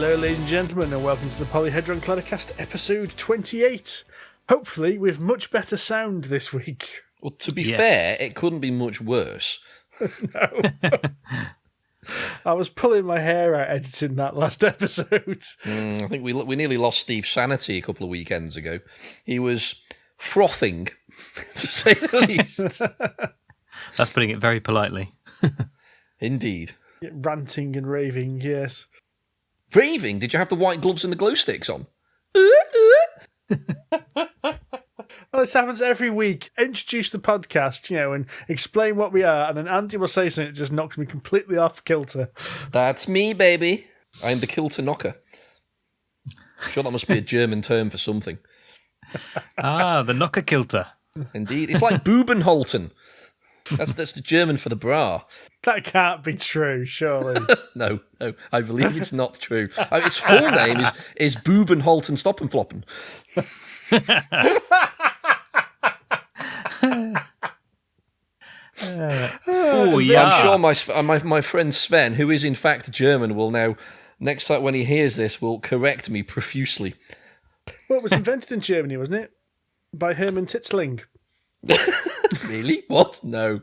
Hello, ladies and gentlemen, and welcome to the Polyhedron Claddercast episode 28. Hopefully, with much better sound this week. Well, to be fair, it couldn't be much worse. No. I was pulling my hair out editing that last episode. I think we nearly lost Steve's sanity a couple of weekends ago. He was frothing, to say the least. That's putting it very politely. Indeed. Ranting and raving, yes. Raving? Did you have the white gloves and the glow sticks on? Well, this happens every week. Introduce the podcast, and explain what we are, and then Andy will say something that just knocks me completely off kilter. That's me, baby. I'm the kilter knocker. I'm sure that must be a German term for something. The knocker kilter. Indeed. It's like Bubenholten. That's the German for the bra. That can't be true, surely. No, I believe it's not true. Its full name is Bubenholten Stoppenfloppen. I'm sure my friend Sven, who is in fact German, will now, next time when he hears this, will correct me profusely. Well, it was invented in Germany, wasn't it? By Hermann Titzling. Really? What? No.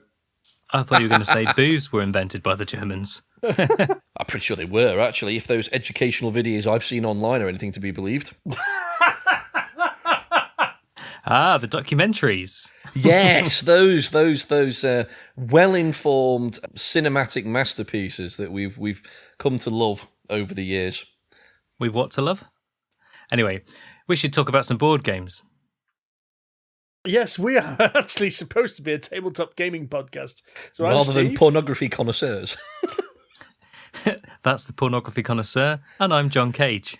I thought you were going to say boobs were invented by the Germans. I'm pretty sure they were, actually, if those educational videos I've seen online are anything to be believed. The documentaries. Yes, those well-informed cinematic masterpieces that we've come to love over the years. We've what to love? Anyway, we should talk about some board games. Yes, we are actually supposed to be a tabletop gaming podcast. So rather than pornography connoisseurs. That's the pornography connoisseur, and I'm John Cage.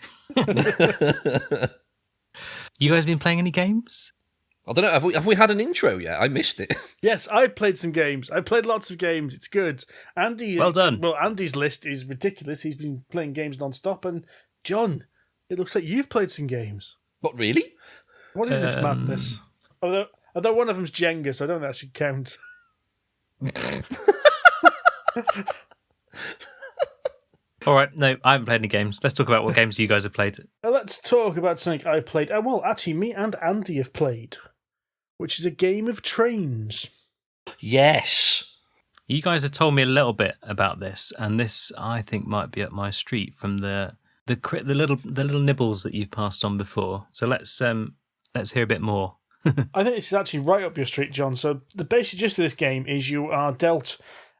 You guys been playing any games? I don't know. Have we had an intro yet? I missed it. Yes, I've played some games. I've played lots of games. It's good. Andy, well done. Well, Andy's list is ridiculous. He's been playing games non-stop. And John, it looks like you've played some games. What, really? What is this madness? Although one of them's Jenga, so I don't think that should count. All right, no, I haven't played any games. Let's talk about what games you guys have played. Let's talk about something I've played. Well, actually, me and Andy have played, which is a game of trains. Yes. You guys have told me a little bit about this, and this I think might be up my street from the little nibbles that you've passed on before. So let's hear a bit more. I think this is actually right up your street, John. So the basic gist of this game is you are dealt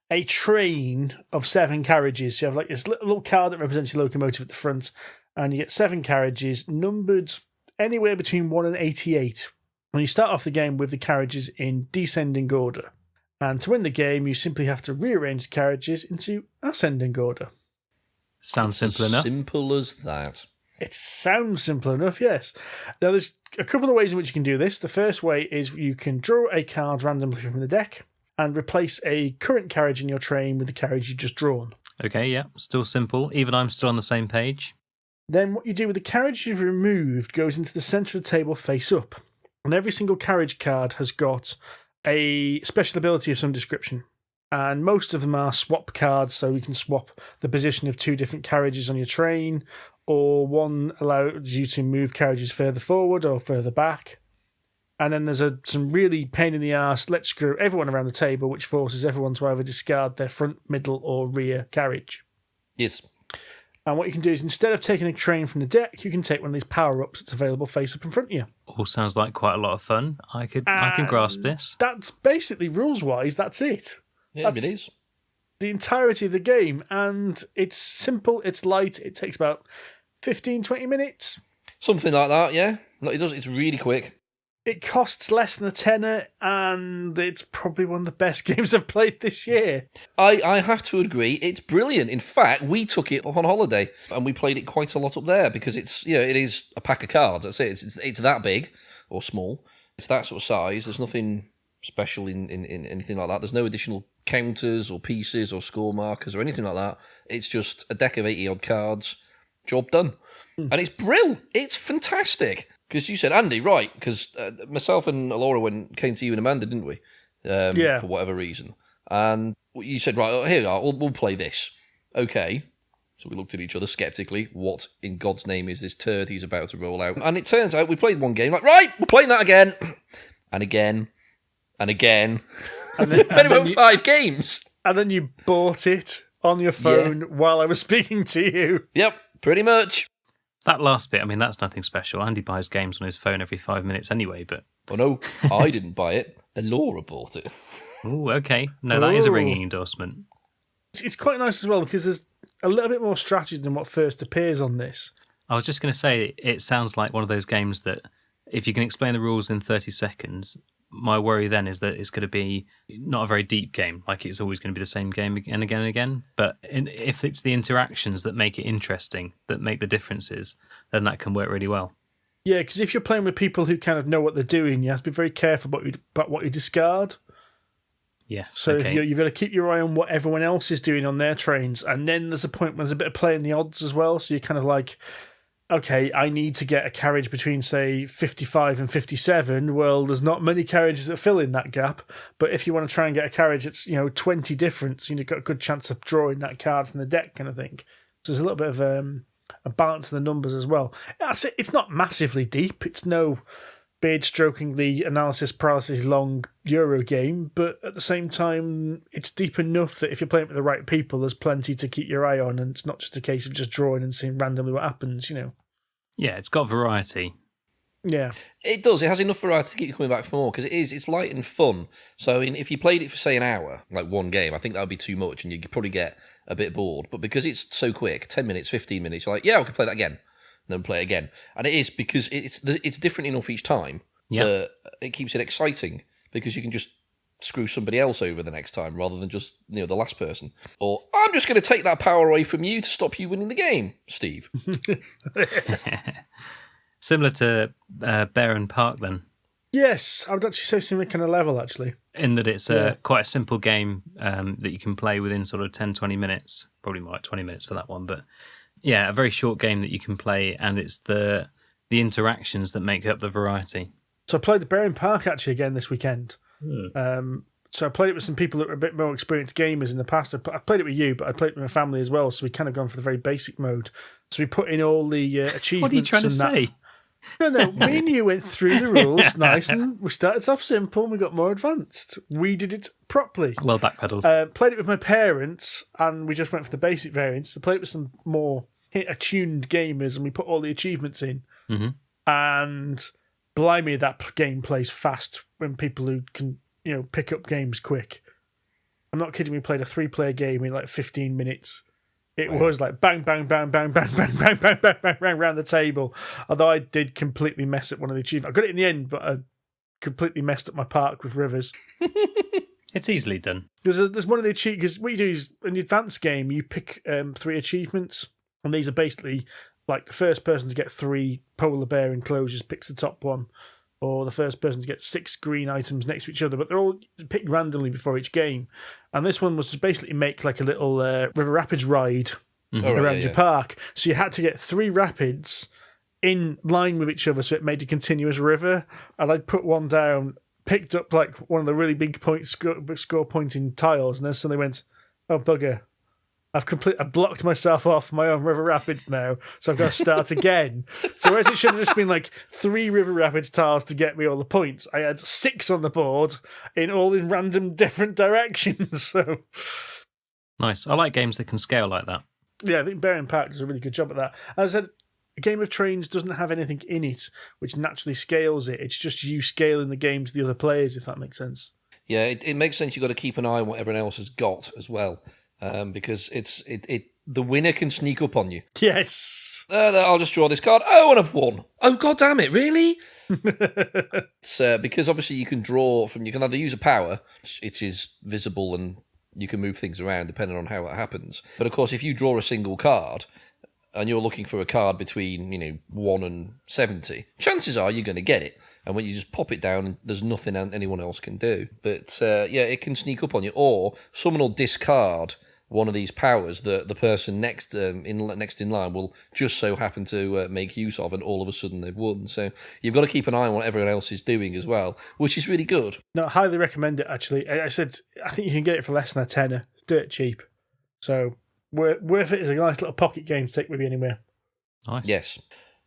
a train of 7 carriages. So you have like this little card that represents your locomotive at the front, and you get 7 carriages numbered anywhere between 1 and 88. And you start off the game with the carriages in descending order. And to win the game, you simply have to rearrange the carriages into ascending order. Sounds simple enough. Simple as that. It sounds simple enough, yes. Now, there's a couple of ways in which you can do this. The first way is you can draw a card randomly from the deck and replace a current carriage in your train with the carriage you've just drawn. Okay, yeah, still simple. Even I'm still on the same page. Then what you do with the carriage you've removed goes into the centre of the table face up. And every single carriage card has got a special ability of some description. And most of them are swap cards, so you can swap the position of 2 different carriages on your train, or one allows you to move carriages further forward or further back. And then there's some really pain in the arse, let's screw everyone around the table, which forces everyone to either discard their front, middle, or rear carriage. Yes. And what you can do is, instead of taking a train from the deck, you can take one of these power-ups that's available face up in front of you. All sounds like quite a lot of fun. I can grasp this. That's basically, rules-wise, that's it. Yeah, it is. The entirety of the game, and it's simple, it's light, it takes about 15-20 minutes. Something like that, yeah. It's really quick. It costs less than a tenner, and it's probably one of the best games I've played this year. I have to agree, it's brilliant. In fact, we took it on holiday, and we played it quite a lot up there, because it is a pack of cards, that's it. It's that big, or small. It's that sort of size. There's nothing special in anything like that. There's no additional counters or pieces or score markers or anything like that. It's just a deck of 80-odd cards. Job done. And it's brilliant. It's fantastic. Because you said, Andy, right, because myself and Laura came to you and Amanda, didn't we? Yeah. For whatever reason. And you said, right, here we are, we'll play this. Okay. So we looked at each other skeptically. What in God's name is this turd he's about to roll out? And it turns out we played one game, like, right, we're playing that again. And again. And again. And then, Played about 5 games. And then you bought it on your phone while I was speaking to you. Yep, pretty much. That last bit, I mean, that's nothing special. Andy buys games on his phone every 5 minutes anyway, but... Oh, no, I didn't buy it. Laura bought it. Oh, okay. No, that is a ringing endorsement. It's quite nice as well because there's a little bit more strategy than what first appears on this. I was just going to say, it sounds like one of those games that if you can explain the rules in 30 seconds, my worry then is that it's going to be not a very deep game, like it's always going to be the same game again and again and again. But if it's the interactions that make it interesting, that make the differences, then that can work really well. Yeah, because if you're playing with people who kind of know what they're doing, you have to be very careful about what you discard. Yes. So okay. you've got to keep your eye on what everyone else is doing on their trains. And then there's a point when there's a bit of play in the odds as well. So you're kind of like, okay, I need to get a carriage between, say, 55 and 57. Well, there's not many carriages that fill in that gap. But if you want to try and get a carriage that's, 20 difference, you've got a good chance of drawing that card from the deck kind of thing. So there's a little bit of a balance in the numbers as well. It's not massively deep. It's no beard-strokingly analysis paralysis long Euro game, but at the same time, it's deep enough that if you're playing with the right people, there's plenty to keep your eye on, and it's not just a case of just drawing and seeing randomly what happens, Yeah, it's got variety. Yeah. It does. It has enough variety to keep you coming back for more, because it's light and fun. So if you played it for, say, an hour, like one game, I think that would be too much, and you'd probably get a bit bored. But because it's so quick, 10 minutes, 15 minutes, you're like, yeah, I could play that again. Then play it again. And it is because it's different enough each time that it keeps it exciting, because you can just screw somebody else over the next time rather than just the last person. Or I'm just going to take that power away from you to stop you winning the game, Steve. Similar to Barenpark then. Yes, I would actually say similar kind of level, actually. In that it's quite a simple game that you can play within sort of 10, 20 minutes. Probably more like 20 minutes for that one, but yeah, a very short game that you can play, and it's the interactions that make up the variety. So I played the Barenpark actually again this weekend. So I played it with some people that were a bit more experienced gamers in the past. I've played it with you, but I played it with my family as well, so we kind of gone for the very basic mode. So we put in all the achievements. What are you trying to say? No, me and you went through the rules nice, and we started off simple and we got more advanced. We did it properly. Well backpedaled. Played it with my parents, and we just went for the basic variants. I played it with some more attuned gamers, and we put all the achievements in. Mm-hmm. And blimey, that game plays fast when people who can, pick up games quick. I'm not kidding. We played a 3-player game in like 15 minutes. It was like bang, bang, bang, bang, bang, bang, bang, bang, bang, bang, bang, around the table. Although I did completely mess up one of the achievements. I got it in the end, but I completely messed up my park with rivers. It's easily done. Because there's one of the achievements. Because what you do is, in the advanced game, you pick 3 achievements. And these are basically like the first person to get 3 polar bear enclosures picks the top one. Or the first person to get 6 green items next to each other, but they're all picked randomly before each game. And this one was to basically make like a little river rapids ride around your park. So you had to get 3 rapids in line with each other, so it made a continuous river. And I'd put one down, picked up like one of the really big score pointing tiles, and then suddenly went, oh bugger. I've blocked myself off my own river rapids now, so I've got to start again. So whereas it should have just been like 3 river rapids tiles to get me all the points, I had 6 on the board in random different directions. So Nice. I like games that can scale like that. Yeah, I think Barenpark does a really good job at that. As I said, a game of trains doesn't have anything in it which naturally scales it. It's just you scaling the game to the other players, if that makes sense. Yeah, it makes sense. You've got to keep an eye on what everyone else has got as well. Because the winner can sneak up on you. Yes. I'll just draw this card. Oh, and I've won. Oh, god damn it! Really? It's because obviously you can draw from. You can either use a power, it is visible, and you can move things around depending on how it happens. But of course, if you draw a single card and you're looking for a card between 1 and 70, chances are you're going to get it. And when you just pop it down, there's nothing anyone else can do. But it can sneak up on you, or someone will discard one of these powers that the person next in line will just so happen to make use of, and all of a sudden they've won. So you've got to keep an eye on what everyone else is doing as well, which is really good. No, I highly recommend it, actually. I think you can get it for less than a tenner. It's dirt cheap. So Worth it as a nice little pocket game to take with you anywhere. Nice. Yes.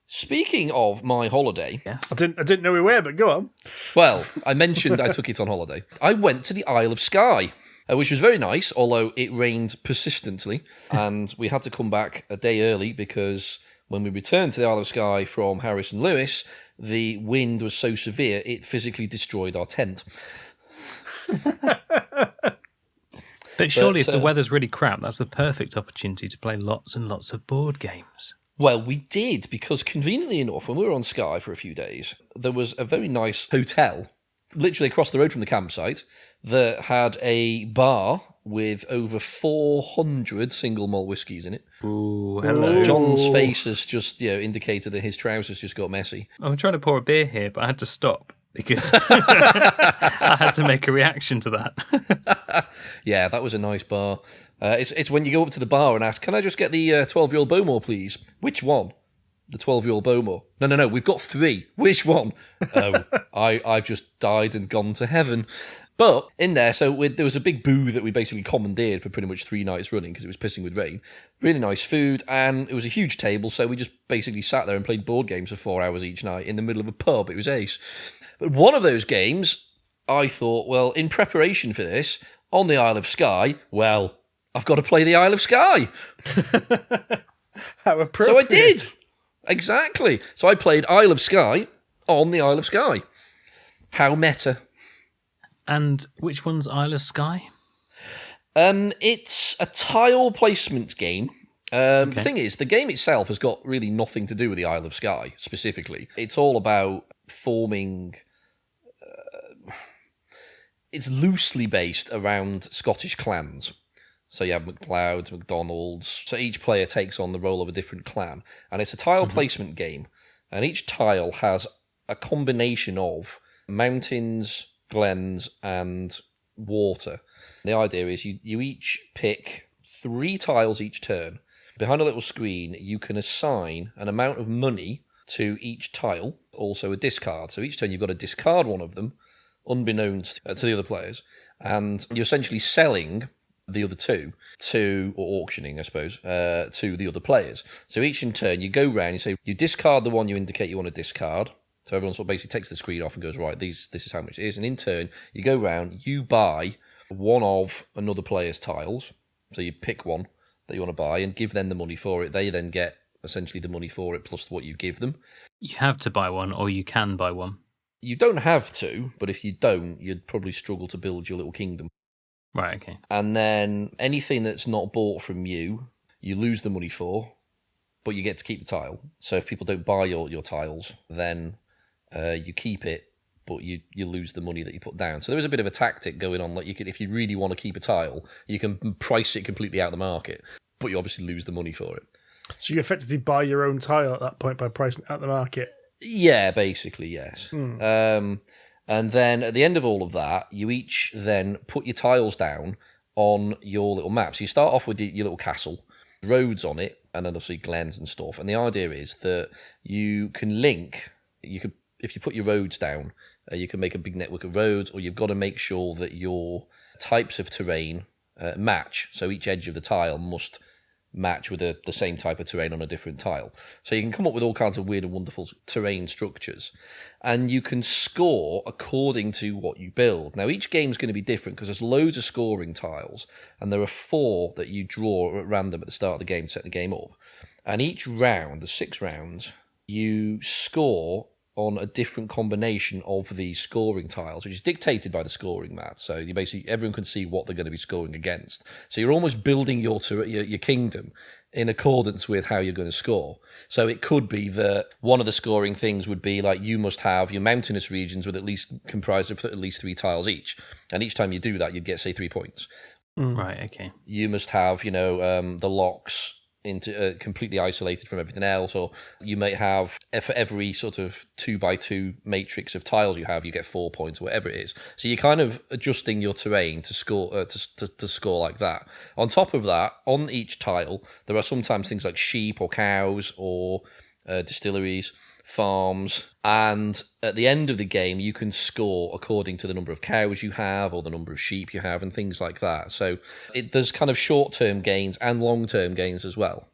Speaking of my holiday, Yes. I didn't know we were, but go on. well, I mentioned I took it on holiday. I went to the Isle of Skye, which was very nice, although it rained persistently, and we had to come back a day early because when we returned to the Isle of Skye from Harrison Lewis, the wind was so severe it physically destroyed our tent. But surely if the weather's really crap, that's the perfect opportunity to play lots and lots of board games. Well, we did, because conveniently enough, when we were on Skye for a few days, there was a very nice hotel, literally across the road from the campsite, that had a bar with over 400 single malt whiskies in it. Ooh, hello. John's face has just indicated that his trousers just got messy. I'm trying to pour a beer here, but I had to stop because I had to make a reaction to that. Yeah, that was a nice bar. It's when you go up to the bar and ask, can I just get the 12-year-old Bowmore, please? Which one? The 12-year-old Bowmore. No, we've got 3. Which one? Oh, I've just died and gone to heaven. But in there, there was a big booth that we basically commandeered for pretty much 3 nights running because it was pissing with rain. Really nice food, and it was a huge table, so we just basically sat there and played board games for 4 hours each night in the middle of a pub. It was ace. But one of those games, I thought, well, in preparation for this, on the Isle of Skye, well, I've got to play the Isle of Skye. How appropriate. So I did. Exactly. So I played Isle of Skye on the Isle of Skye. How meta. And which one's Isle of Skye? It's a tile placement game. The thing is, the game itself has got really nothing to do with the Isle of Skye, specifically. It's all about forming... it's loosely based around Scottish clans. So you have MacLeods, MacDonalds. So each player takes on the role of a different clan. And it's a tile placement game. And each tile has a combination of mountains, glens, and water. The idea is you each pick 3 tiles each turn. Behind a little screen, you can assign an amount of money to each tile, also a discard. So each turn you've got to discard one of them, unbeknownst to the other players. And you're essentially selling the other 2 or auctioning, I suppose, to the other players. So each in turn, you go round, you say, you discard the one you indicate you want to discard. So everyone sort of basically takes the screen off and goes, right, this is how much it is. And in turn, you go round, you buy one of another player's tiles. So you pick one that you want to buy and give them the money for it. They then get essentially the money for it plus what you give them. You have to buy one, or you can buy one. You don't have to, but if you don't, you'd probably struggle to build your little kingdom. Right, okay. And then anything that's not bought from you, you lose the money for, but you get to keep the tile. So if people don't buy your tiles, then you keep it, but you lose the money that you put down. So there is a bit of a tactic going on. Like if you really want to keep a tile, you can price it completely out of the market, but you obviously lose the money for it. So you effectively buy your own tile at that point by pricing it at the market? Yeah, basically, yes. And then at the end of all of that, you each then put your tiles down on your little map. So you start off with your little castle, roads on it, and then obviously glens and stuff. And the idea is that you can link, if you put your roads down, you can make a big network of roads, or you've got to make sure that your types of terrain match. So each edge of the tile must match with the same type of terrain on a different tile. So you can come up with all kinds of weird and wonderful terrain structures. And you can score according to what you build. Now, each game's going to be different because there's loads of scoring tiles, and there are 4 that you draw at random at the start of the game to set the game up. And each round, the 6 rounds, you score on a different combination of the scoring tiles, which is dictated by the scoring mat. So you basically, everyone can see what they're going to be scoring against. So you're almost building your kingdom in accordance with how you're going to score. So it could be that one of the scoring things would be like you must have your mountainous regions with at least comprised of at least 3 tiles each. And each time you do that, you'd get, say, 3 points. Right, okay. You must have, the locks into completely isolated from everything else, or you may have for every sort of 2x2 matrix of tiles you have, you get 4 points, or whatever it is. So you're kind of adjusting your terrain to score to score like that. On top of that, on each tile, there are sometimes things like sheep or cows or distilleries, farms, and at the end of the game, you can score according to the number of cows you have or the number of sheep you have and things like that. So there's kind of short-term gains and long-term gains as well.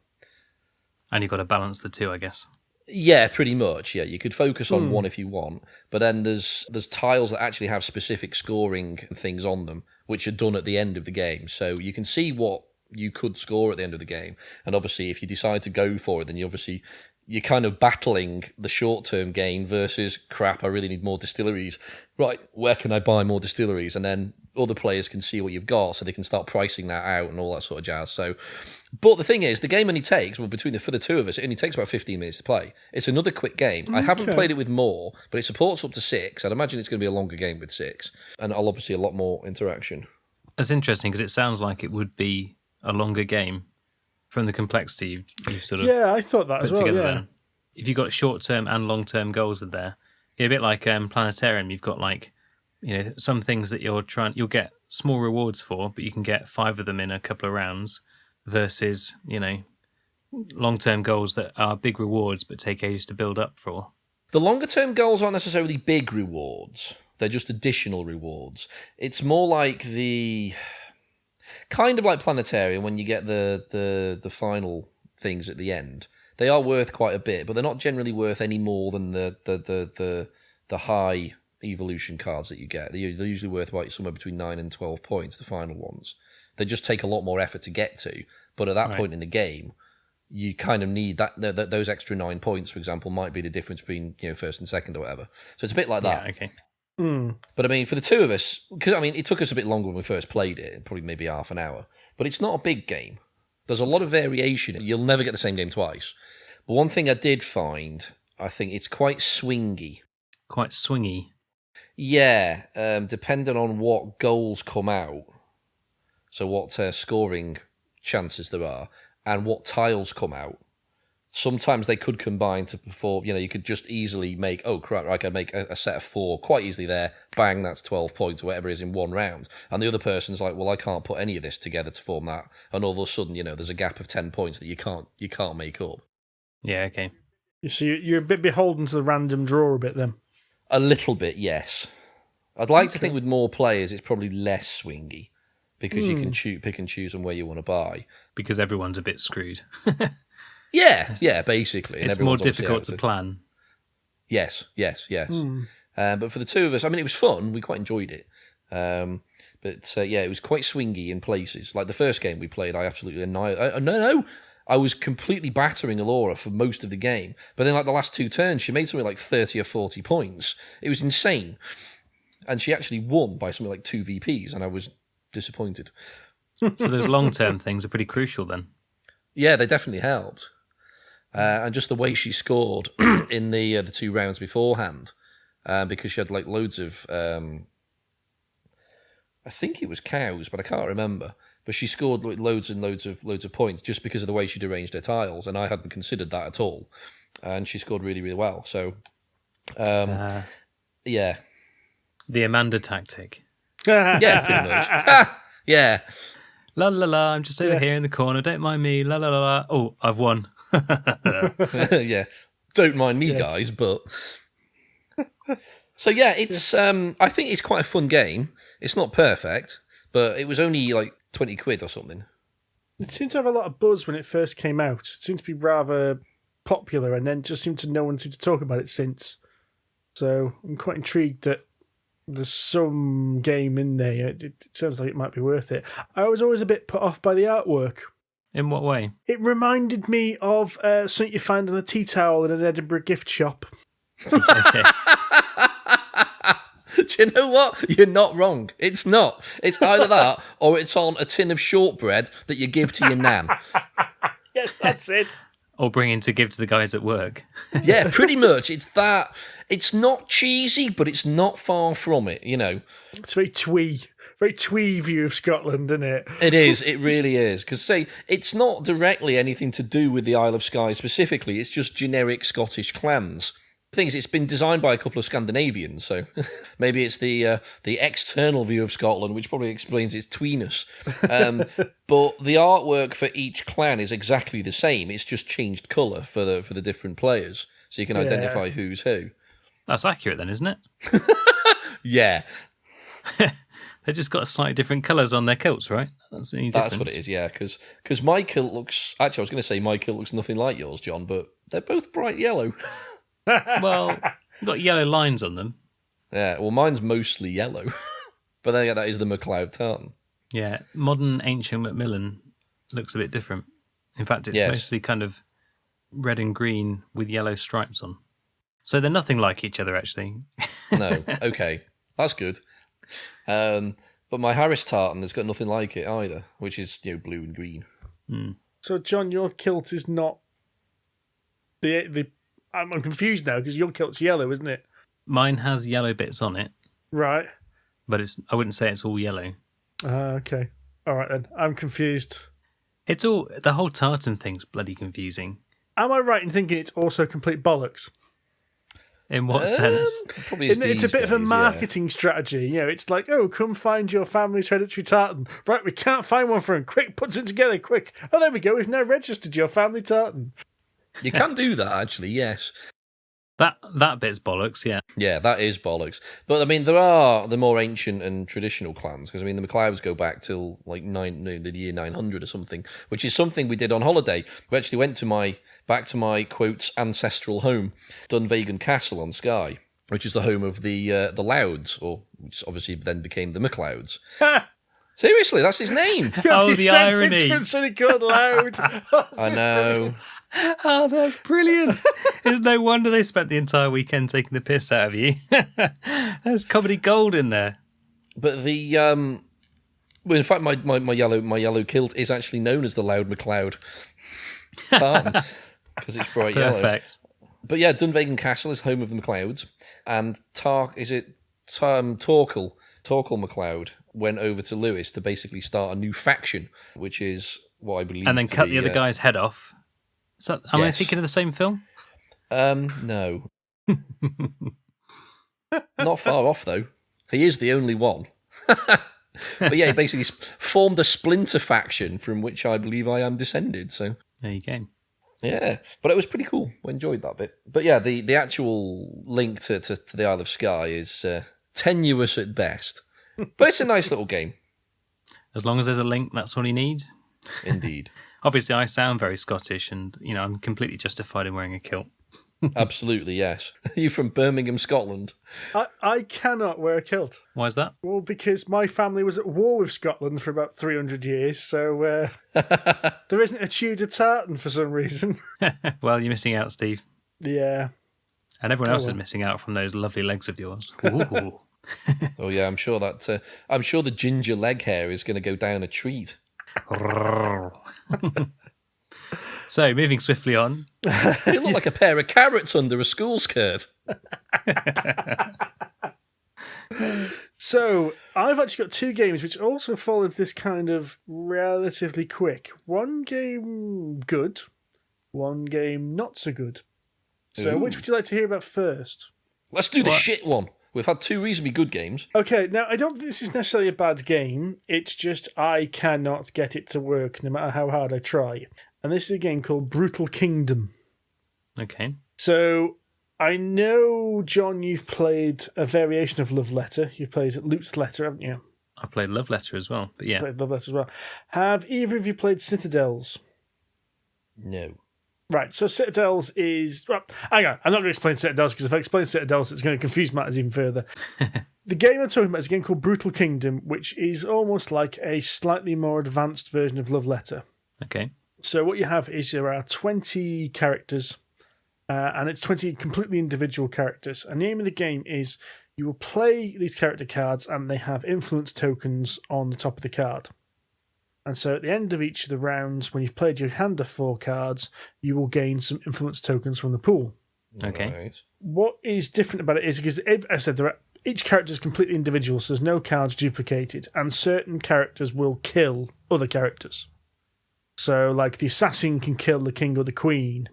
And you've got to balance the two, I guess. Yeah, pretty much. Yeah, you could focus on one if you want, but then there's tiles that actually have specific scoring things on them, which are done at the end of the game. So you can see what you could score at the end of the game, and obviously, if you decide to go for it, then you're kind of battling the short-term gain versus crap. I really need more distilleries. Right, where can I buy more distilleries? And then other players can see what you've got, so they can start pricing that out and all that sort of jazz. So. But the thing is, the game only takes, for the two of us, it only takes about 15 minutes to play. It's another quick game. I haven't played it with more, but it supports up to 6. I'd imagine it's going to be a longer game with 6. And I'll obviously a lot more interaction. That's interesting because it sounds like it would be a longer game from the complexity you've sort of I thought that put as well, together yeah. then. If you've got short-term and long-term goals in there, a bit like Planetarium, you've got some things that you'll get small rewards for, but you can get 5 of them in a couple of rounds. Versus, long-term goals that are big rewards but take ages to build up for. The longer-term goals aren't necessarily big rewards. They're just additional rewards. It's more like kind of like Planetarium when you get the final things at the end. They are worth quite a bit, but they're not generally worth any more than the high evolution cards that you get. They're usually worth somewhere between 9 and 12 points, the final ones. They just take a lot more effort to get to, but at that point in the game, you kind of need those extra 9 points, for example, might be the difference between first and second or whatever. So it's a bit like that. Yeah, okay. But I mean, for the two of us, because it took us a bit longer when we first played it, probably maybe half an hour, but it's not a big game. There's a lot of variation. You'll never get the same game twice. But one thing I did find, I think it's quite swingy. Quite swingy? Yeah, depending on what goals come out. So what scoring chances there are, and what tiles come out. Sometimes they could combine to perform, you could just easily make, oh crap, I can make a set of 4 quite easily there, bang, that's 12 points or whatever it is in one round. And the other person's like, well, I can't put any of this together to form that. And all of a sudden, there's a gap of 10 points that you can't make up. Yeah, okay. So you're a bit beholden to the random draw a bit then? A little bit, yes. I'd like to think with more players, it's probably less swingy. Because you can pick and choose on where you want to buy. Because everyone's a bit screwed. yeah, basically. It's more difficult to plan. Yes. But for the two of us, it was fun. We quite enjoyed it. It was quite swingy in places. Like the first game we played, I absolutely annihilated. I was completely battering Alora for most of the game. But then, the last 2 turns, she made something like 30 or 40 points. It was insane. And she actually won by something like 2 VPs, and I was disappointed. So those long-term things are pretty crucial then. Yeah, they definitely helped. And just the way she scored in the 2 rounds beforehand, because she had loads of, I think it was cows, but I can't remember. But she scored loads and loads of points just because of the way she'd arranged her tiles, and I hadn't considered that at all. And she scored really, really well. So, yeah, the Amanda tactic. Yeah, pretty much. Yeah. La la la, I'm just over here in the corner. Don't mind me. La la la la. Oh, I've won. Yeah. Don't mind me, guys, but... So, yeah, it's. I think it's quite a fun game. It's not perfect, but it was only 20 quid or something. It seemed to have a lot of buzz when it first came out. It seemed to be rather popular, and then just no one seemed to talk about it since. So I'm quite intrigued that there's some game in there. It sounds like it might be worth it. I was always a bit put off by the artwork. In what way? It reminded me of something you find on a tea towel in an Edinburgh gift shop. Okay. Do you know what? You're not wrong. It's not. It's either that or it's on a tin of shortbread that you give to your nan. Yes, that's it. Or bringing to give to the guys at work. Yeah, pretty much. It's that. It's not cheesy, but it's not far from it, It's very twee view of Scotland, isn't it? It is. It really is. Because, it's not directly anything to do with the Isle of Skye specifically. It's just generic Scottish clans. The thing is, it's been designed by a couple of Scandinavians, so maybe it's the external view of Scotland, which probably explains its tweeness. But the artwork for each clan is exactly the same. It's just changed colour for the different players, so you can identify who's who. That's accurate then, isn't it? Yeah. They just got slightly different colours on their kilts, right? That's the only difference. That's what it is, yeah. Because my kilt looks... Actually, I was going to say my kilt looks nothing like yours, John, but they're both bright yellow. Well, got yellow lines on them. Yeah, well, mine's mostly yellow. But then that is the MacLeod tartan. Yeah, modern ancient Macmillan looks a bit different. In fact, it's mostly kind of red and green with yellow stripes on. So they're nothing like each other, actually. No, okay. That's good. But my Harris tartan has got nothing like it either, which is, blue and green. Mm. So, John, your kilt is not the I'm confused now because your kilt's yellow, isn't it? Mine has yellow bits on it. Right. But I wouldn't say it's all yellow. Okay. All right, then. I'm confused. The whole tartan thing's bloody confusing. Am I right in thinking it's also complete bollocks? In what sense? Probably It's a bit of a marketing strategy. It's like, oh, come find your family's hereditary tartan. Right, we can't find one for him. Quick, puts it together, quick. Oh, there we go. We've now registered your family tartan. You can do that, actually, yes. That bit's bollocks, yeah. Yeah, that is bollocks. But, I mean, there are the more ancient and traditional clans, because, I mean, the MacLeods go back till, like, the year 900 or something, which is something we did on holiday. We actually went back to my, quotes, ancestral home, Dunvegan Castle on Skye, which is the home of the Louds, or which obviously then became the MacLeods. Seriously, that's his name. Oh, the irony. Something called Loud. I know. Oh, that's brilliant. It's no wonder they spent the entire weekend taking the piss out of you. There's comedy gold in there. But well, in fact, my yellow kilt is actually known as the Loud MacLeod tartan because it's bright yellow. Perfect. But yeah, Dunvegan Castle is home of the MacLeods, and Torquil MacLeod went over to Lewis to basically start a new faction, which is what I believe. And then cut the other guy's head off. Am I thinking of the same film? No. Not far off, though. He is the only one. But yeah, he basically formed a splinter faction from which I believe I am descended. So there you go. Yeah, but it was pretty cool. I enjoyed that bit. But yeah, the actual link to the Isle of Skye is tenuous at best. But it's a nice little game. As long as there's a link, that's all you need. Indeed. Obviously, I sound very Scottish, and I'm completely justified in wearing a kilt. Absolutely, yes. Are you from Birmingham, Scotland? I cannot wear a kilt. Why is that? Well, because my family was at war with Scotland for about 300 years, so there isn't a Tudor tartan for some reason. Well, you're missing out, Steve. Yeah. And everyone else is missing out from those lovely legs of yours. Ooh. Oh yeah, I'm sure the ginger leg hair is going to go down a treat. So, moving swiftly on. You look like a pair of carrots under a school skirt. So, I've actually got two games which also fall into this kind of relatively quick. One game good, one game not so good. So, Ooh. which would you like to hear about first? Let's do the shit one. We've had two reasonably good games. Okay, now I don't think this is necessarily a bad game. It's just I cannot get it to work no matter how hard I try. And this is a game called Brutal Kingdom. Okay. So I know, John, you've played a variation of Love Letter. You've played Loot's Letter, haven't you? I've played Love Letter as well, but yeah. Played Love Letter as well. Have either of you played Citadels? No. Right, so Citadels is... Well, hang on, I'm not going to explain Citadels, because if I explain Citadels, it's going to confuse matters even further. The game I'm talking about is a game called Brutal Kingdom, which is almost like a slightly more advanced version of Love Letter. Okay. So what you have is there are 20 characters, and it's 20 completely individual characters. And the aim of the game is you will play these character cards, and they have influence tokens on the top of the card. And so at the end of each of the rounds, when you've played your hand of 4 cards, you will gain some influence tokens from the pool. Okay. Right. What is different about it is, because as I said, each character is completely individual, so there's no cards duplicated, and certain characters will kill other characters. So, like, the assassin can kill the king or the queen,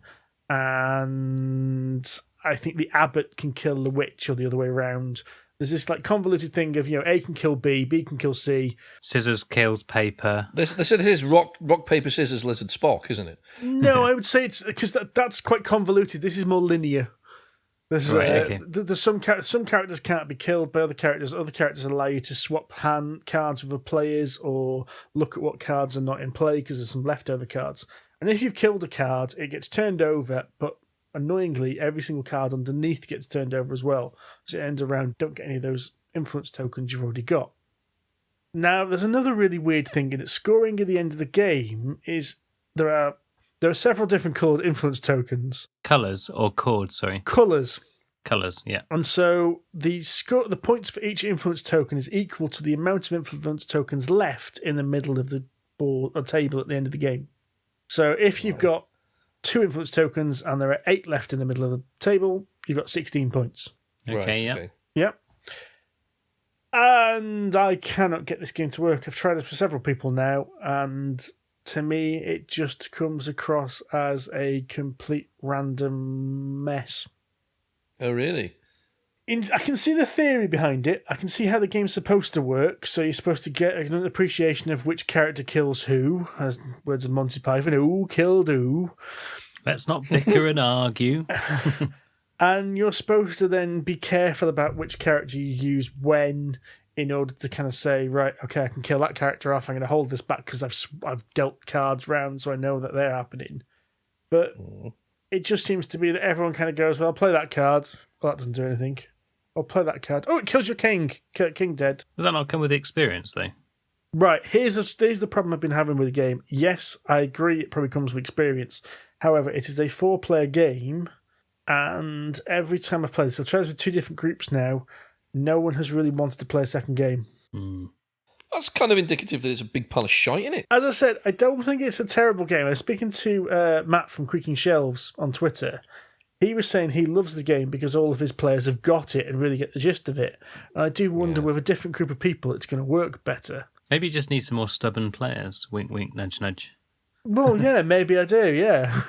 and I think the abbot can kill the witch or the other way around. There's this like convoluted thing of, A can kill B can kill C. Scissors kills paper. This is rock, paper, scissors, lizard, Spock, isn't it? No, I would say it's because that's quite convoluted. This is more linear. There's some characters can't be killed by other characters. Other characters allow you to swap hand cards with the players or look at what cards are not in play because there's some leftover cards. And if you've killed a card, it gets turned over, but annoyingly, every single card underneath gets turned over as well. So it ends around, don't get any of those influence tokens you've already got. Now, there's another really weird thing in it. Scoring at the end of the game is there are several different coloured influence tokens. Colours or chords, sorry. Colours. Colours, yeah. And so the points for each influence token is equal to the amount of influence tokens left in the middle of the board or table at the end of the game. So if you've got 2 influence tokens and there are 8 left in the middle of the table, you've got 16 points. Okay, yeah. Okay. Yep. And I cannot get this game to work. I've tried this for several people now, and to me, it just comes across as a complete random mess. Oh, really? I can see the theory behind it. I can see how the game's supposed to work. So you're supposed to get an appreciation of which character kills who. As words of Monty Python, who killed who. Let's not bicker and argue. And you're supposed to then be careful about which character you use when, in order to kind of say, right, okay, I can kill that character off. I'm going to hold this back because I've dealt cards round, so I know that they're happening. But it just seems to be that everyone kind of goes, well, I'll play that card. Well, that doesn't do anything. I'll play that card. Oh, it kills your king. King dead. Does that not come with the experience, though? Right, here's the problem I've been having with the game. Yes, I agree it probably comes with experience. However, it is a 4-player game, and every time I've played this, I've tried this with 2 different groups now, no one has really wanted to play a second game. That's kind of indicative that it's a big pile of shite in it. As I said, I don't think it's a terrible game. I was speaking to Matt from Creaking Shelves on Twitter. He was saying he loves the game because all of his players have got it and really get the gist of it. And I do wonder with a different group of people it's going to work better. Maybe you just need some more stubborn players. Wink, wink, nudge, nudge. Well, yeah, maybe I do, yeah.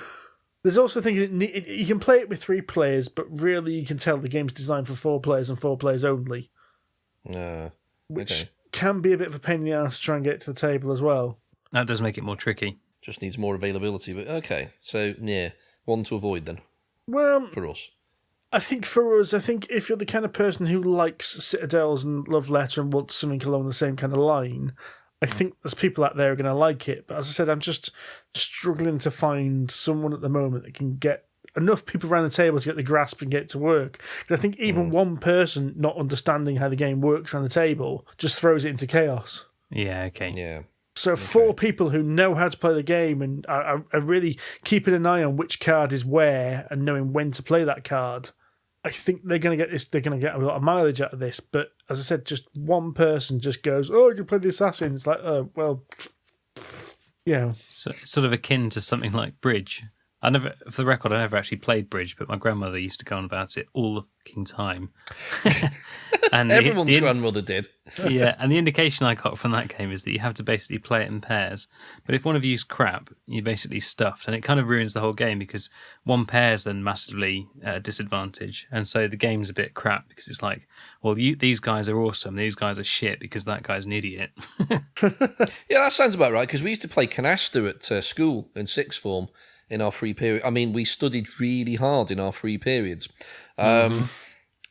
There's also things that you can play it with 3 players, but really you can tell the game's designed for 4 players and 4 players only. Which can be a bit of a pain in the ass to try and get it to the table as well. That does make it more tricky. Just needs more availability, but okay. So, yeah, one to avoid then. Well, for us. I think for us, if you're the kind of person who likes Citadels and Love Letter and wants something along the same kind of line, I think there's people out there who are going to like it. But as I said, I'm just struggling to find someone at the moment that can get enough people around the table to get the grasp and get it to work. Because I think even one person not understanding how the game works around the table just throws it into chaos. Yeah, okay. Yeah. So 4 people who know how to play the game and are really keeping an eye on which card is where and knowing when to play that card, I think they're going to get this. They're going to get a lot of mileage out of this. But as I said, just one person just goes, "Oh, I can play the assassin." It's like, oh, well, yeah. So, sort of akin to something like Bridge. For the record, I never actually played Bridge, but my grandmother used to go on about it all the fucking time. And everyone's grandmother did. Yeah, and the indication I got from that game is that you have to basically play it in pairs. But if one of you's crap, you're basically stuffed, and it kind of ruins the whole game because one pair's then massively at a disadvantage, and so the game's a bit crap because it's like, well, these guys are awesome, these guys are shit because that guy's an idiot. Yeah, that sounds about right because we used to play canasta at school in 6th form. In our free period, I mean, we studied really hard in our free periods, and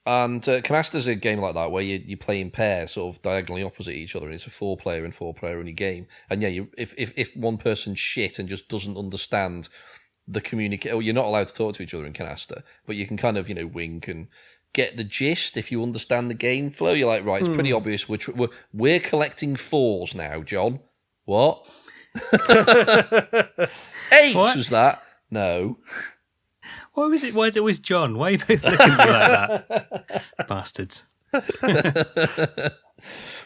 Canasta's a game like that where you play in pairs, sort of diagonally opposite each other. And it's a 4-player and 4-player only game, and yeah, if one person's shit and just doesn't understand the communicate, you're not allowed to talk to each other in Canasta, but you can kind of wink and get the gist if you understand the game flow. You're like, right, it's pretty obvious. We're collecting 4s now, John. What? 8 what? Was that? No. Why is it always John? Why are you both looking at me like that? Bastards.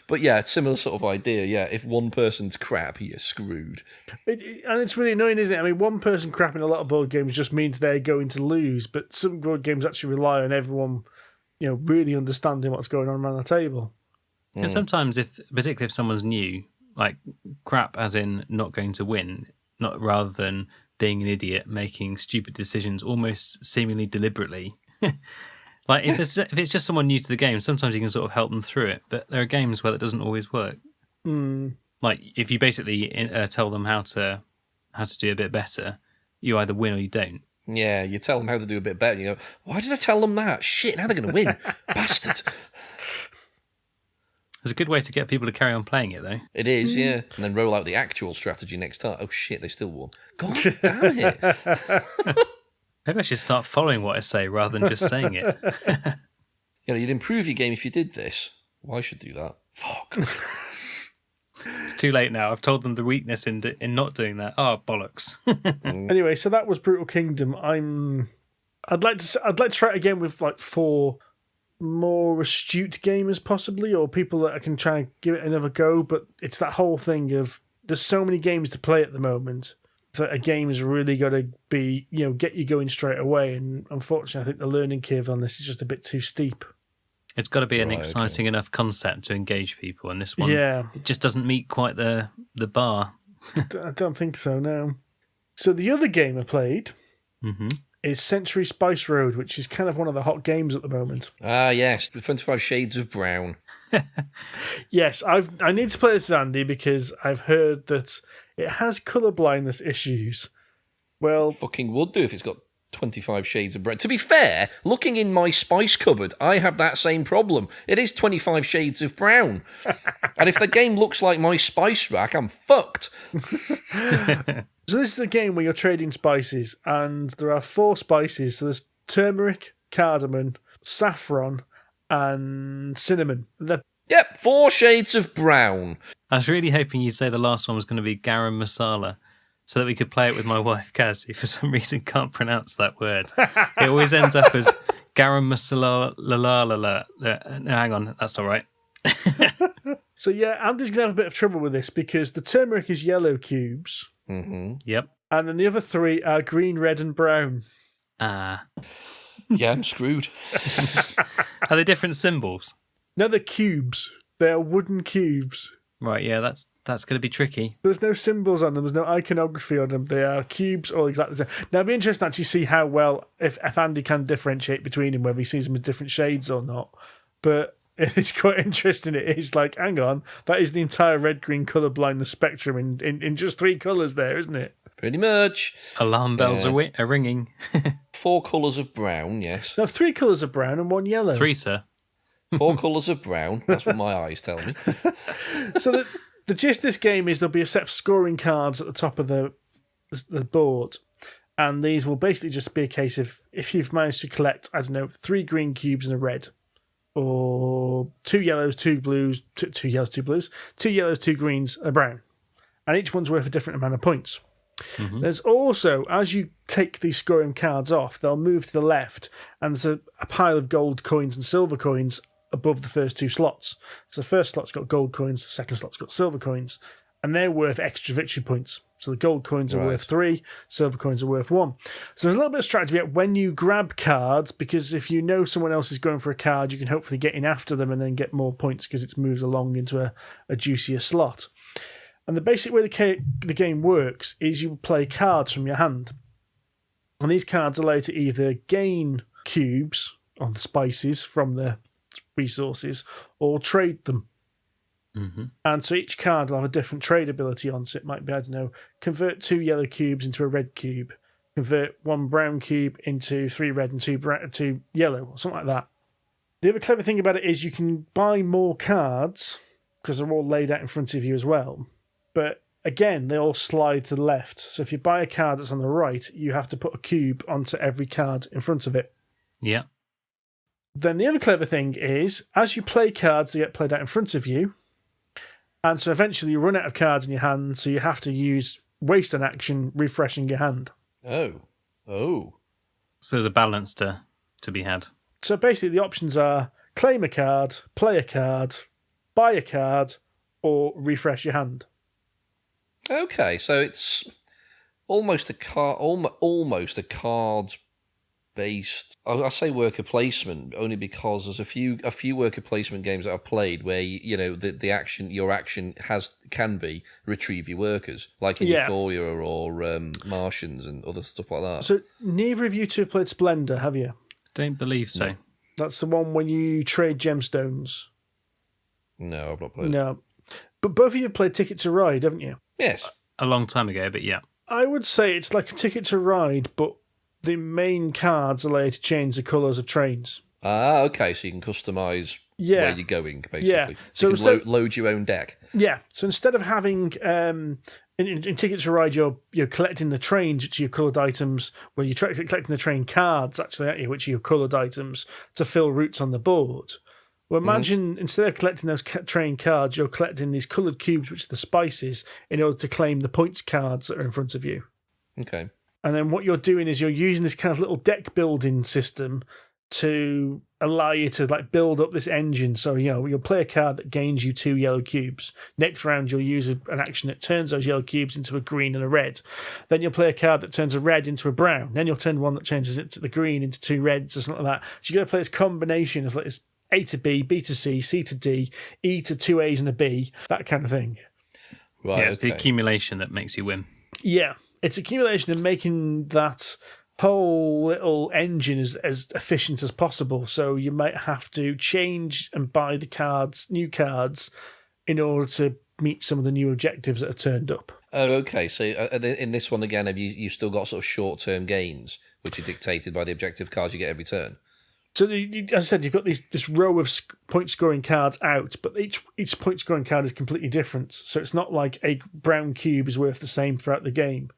But yeah, it's similar sort of idea. Yeah, if one person's crap, you're screwed. And it's really annoying, isn't it? I mean, one person crap in a lot of board games just means they're going to lose, but some board games actually rely on everyone, really understanding what's going on around the table. And sometimes, particularly if someone's new, like crap as in not going to win, not rather than being an idiot making stupid decisions almost seemingly deliberately Like if it's just someone new to the game, sometimes you can sort of help them through it. But there are games where that doesn't always work. Like if you basically tell them how to do a bit better, you either win or you don't. Yeah, you tell them how to do a bit better, and you go, why did I tell them that? Shit, now they're going to win. Bastard. It's a good way to get people to carry on playing it, though. It is, yeah. And then roll out the actual strategy next time. Oh, shit, they still won. God damn it. Maybe I should start following what I say rather than just saying it. You'd improve your game if you did this. Well, I should do that. Fuck. It's too late now. I've told them the weakness in not doing that. Oh, bollocks. Anyway, so that was Brutal Kingdom. I'd like to try it again with like 4 more astute gamers possibly, or people that I can try and give it another go. But it's that whole thing of there's so many games to play at the moment that a game has really got to be, get you going straight away. And unfortunately, I think the learning curve on this is just a bit too steep. It's got to be an exciting enough concept to engage people, and this one, it just doesn't meet quite the bar. I don't think so, no. So the other game I played is Century Spice Road, which is kind of one of the hot games at the moment. Ah, yes, 25 Shades of Brown. Yes, I need to play this with Andy because I've heard that it has colour blindness issues. Well, Fucking would do if it's got 25 Shades of Brown. To be fair, looking in my spice cupboard, I have that same problem. It is 25 Shades of Brown. And if the game looks like my spice rack, I'm fucked. So this is a game where you're trading spices, and there are 4 spices. So there's turmeric, cardamom, saffron, and cinnamon. Yep, 4 Shades of Brown. I was really hoping you'd say the last one was going to be garam masala, so that we could play it with my wife, Kaz, who for some reason can't pronounce that word. It always ends up as garam masala la la la la. No, hang on, that's not right. So yeah, Andy's going to have a bit of trouble with this because the turmeric is yellow cubes. Yep. And then the other 3 are green, red, and brown. Yeah, I'm screwed. are they different symbols? No, they're cubes. They're wooden cubes. Right, yeah, that's going to be tricky. There's no symbols on them. There's no iconography on them. They are cubes all exactly the same. Now, it'd be interesting to actually see how well, if Andy can differentiate between them, whether he sees them as different shades or not. But it's quite interesting. It is like, hang on, that is the entire red-green colour blindness spectrum in just 3 colours there, isn't it? Pretty much. Alarm bells are ringing. 4 colours of brown, yes. No, 3 colours of brown and 1 yellow. 3, sir. 4 colours of brown. That's what my eyes tell me. So the gist of this game is there'll be a set of scoring cards at the top of the board, and these will basically just be a case of if you've managed to collect, 3 green cubes and a red, or 2 yellows, 2 blues, 2 yellows, 2 blues, 2 yellows, 2 greens, a brown, and each one's worth a different amount of points. There's also, as you take these scoring cards off, they'll move to the left, and there's a pile of gold coins and silver coins above the first 2 slots. So the first slot's got gold coins, the second slot's got silver coins, and they're worth extra victory points. So the gold coins are worth 3, silver coins are worth 1. So there's a little bit of strategy when you grab cards, because if you know someone else is going for a card, you can hopefully get in after them and then get more points because it's moved along into a juicier slot. And the basic way the game works is you play cards from your hand. And these cards allow you to either gain cubes on the spices from the resources or trade them. And so each card will have a different trade ability on. So it might be, convert 2 yellow cubes into a red cube, convert 1 brown cube into 3 red and 2 yellow, or something like that. The other clever thing about it is you can buy more cards because they're all laid out in front of you as well. But again, they all slide to the left. So if you buy a card that's on the right, you have to put a cube onto every card in front of it. Yeah. Then the other clever thing is, as you play cards, they get played out in front of you. And so eventually you run out of cards in your hand, so you have to waste an action refreshing your hand. Oh. So there's a balance to be had. So basically the options are claim a card, play a card, buy a card, or refresh your hand. Okay, so it's almost a card-based. I say worker placement only because there's a few worker placement games that I've played where your action can be retrieve your workers, like in Euphoria or Martians and other stuff like that. So neither of you two have played Splendor, have you? Don't believe so. No. That's the one when you trade gemstones. No, I've not played it. No. But both of you have played Ticket to Ride, haven't you? Yes. A long time ago, but yeah. I would say it's like a Ticket to Ride, but the main cards allow you to change the colours of trains. Ah, okay, so you can customise where you're going, basically. Yeah. So you can load your own deck. Yeah, so instead of having in Ticket to Ride, you're collecting the trains, which are your coloured items. Well, you're collecting the train cards, actually, aren't you, which are your coloured items to fill routes on the board. Well, imagine instead of collecting those train cards, you're collecting these coloured cubes, which are the spices, in order to claim the points cards that are in front of you. Okay. And then what you're doing is you're using this kind of little deck building system to allow you to like build up this engine. So, you'll play a card that gains you 2 yellow cubes. Next round, you'll use an action that turns those yellow cubes into a green and a red. Then you'll play a card that turns a red into a brown. Then you'll turn one that changes it to the green into 2 reds or something like that. So you've got to play this combination of like this A to B, B to C, C to D, E to 2 A's and a B, that kind of thing. Right. Yeah, it's the accumulation that makes you win. Yeah, it's accumulation and making that whole little engine as efficient as possible. So you might have to change and buy the new cards, in order to meet some of the new objectives that are turned up. Oh, okay. So in this one again, have you still got sort of short-term gains, which are dictated by the objective cards you get every turn? So, as I said, you've got this row of point-scoring cards out, but each point-scoring card is completely different. So it's not like a brown cube is worth the same throughout the game.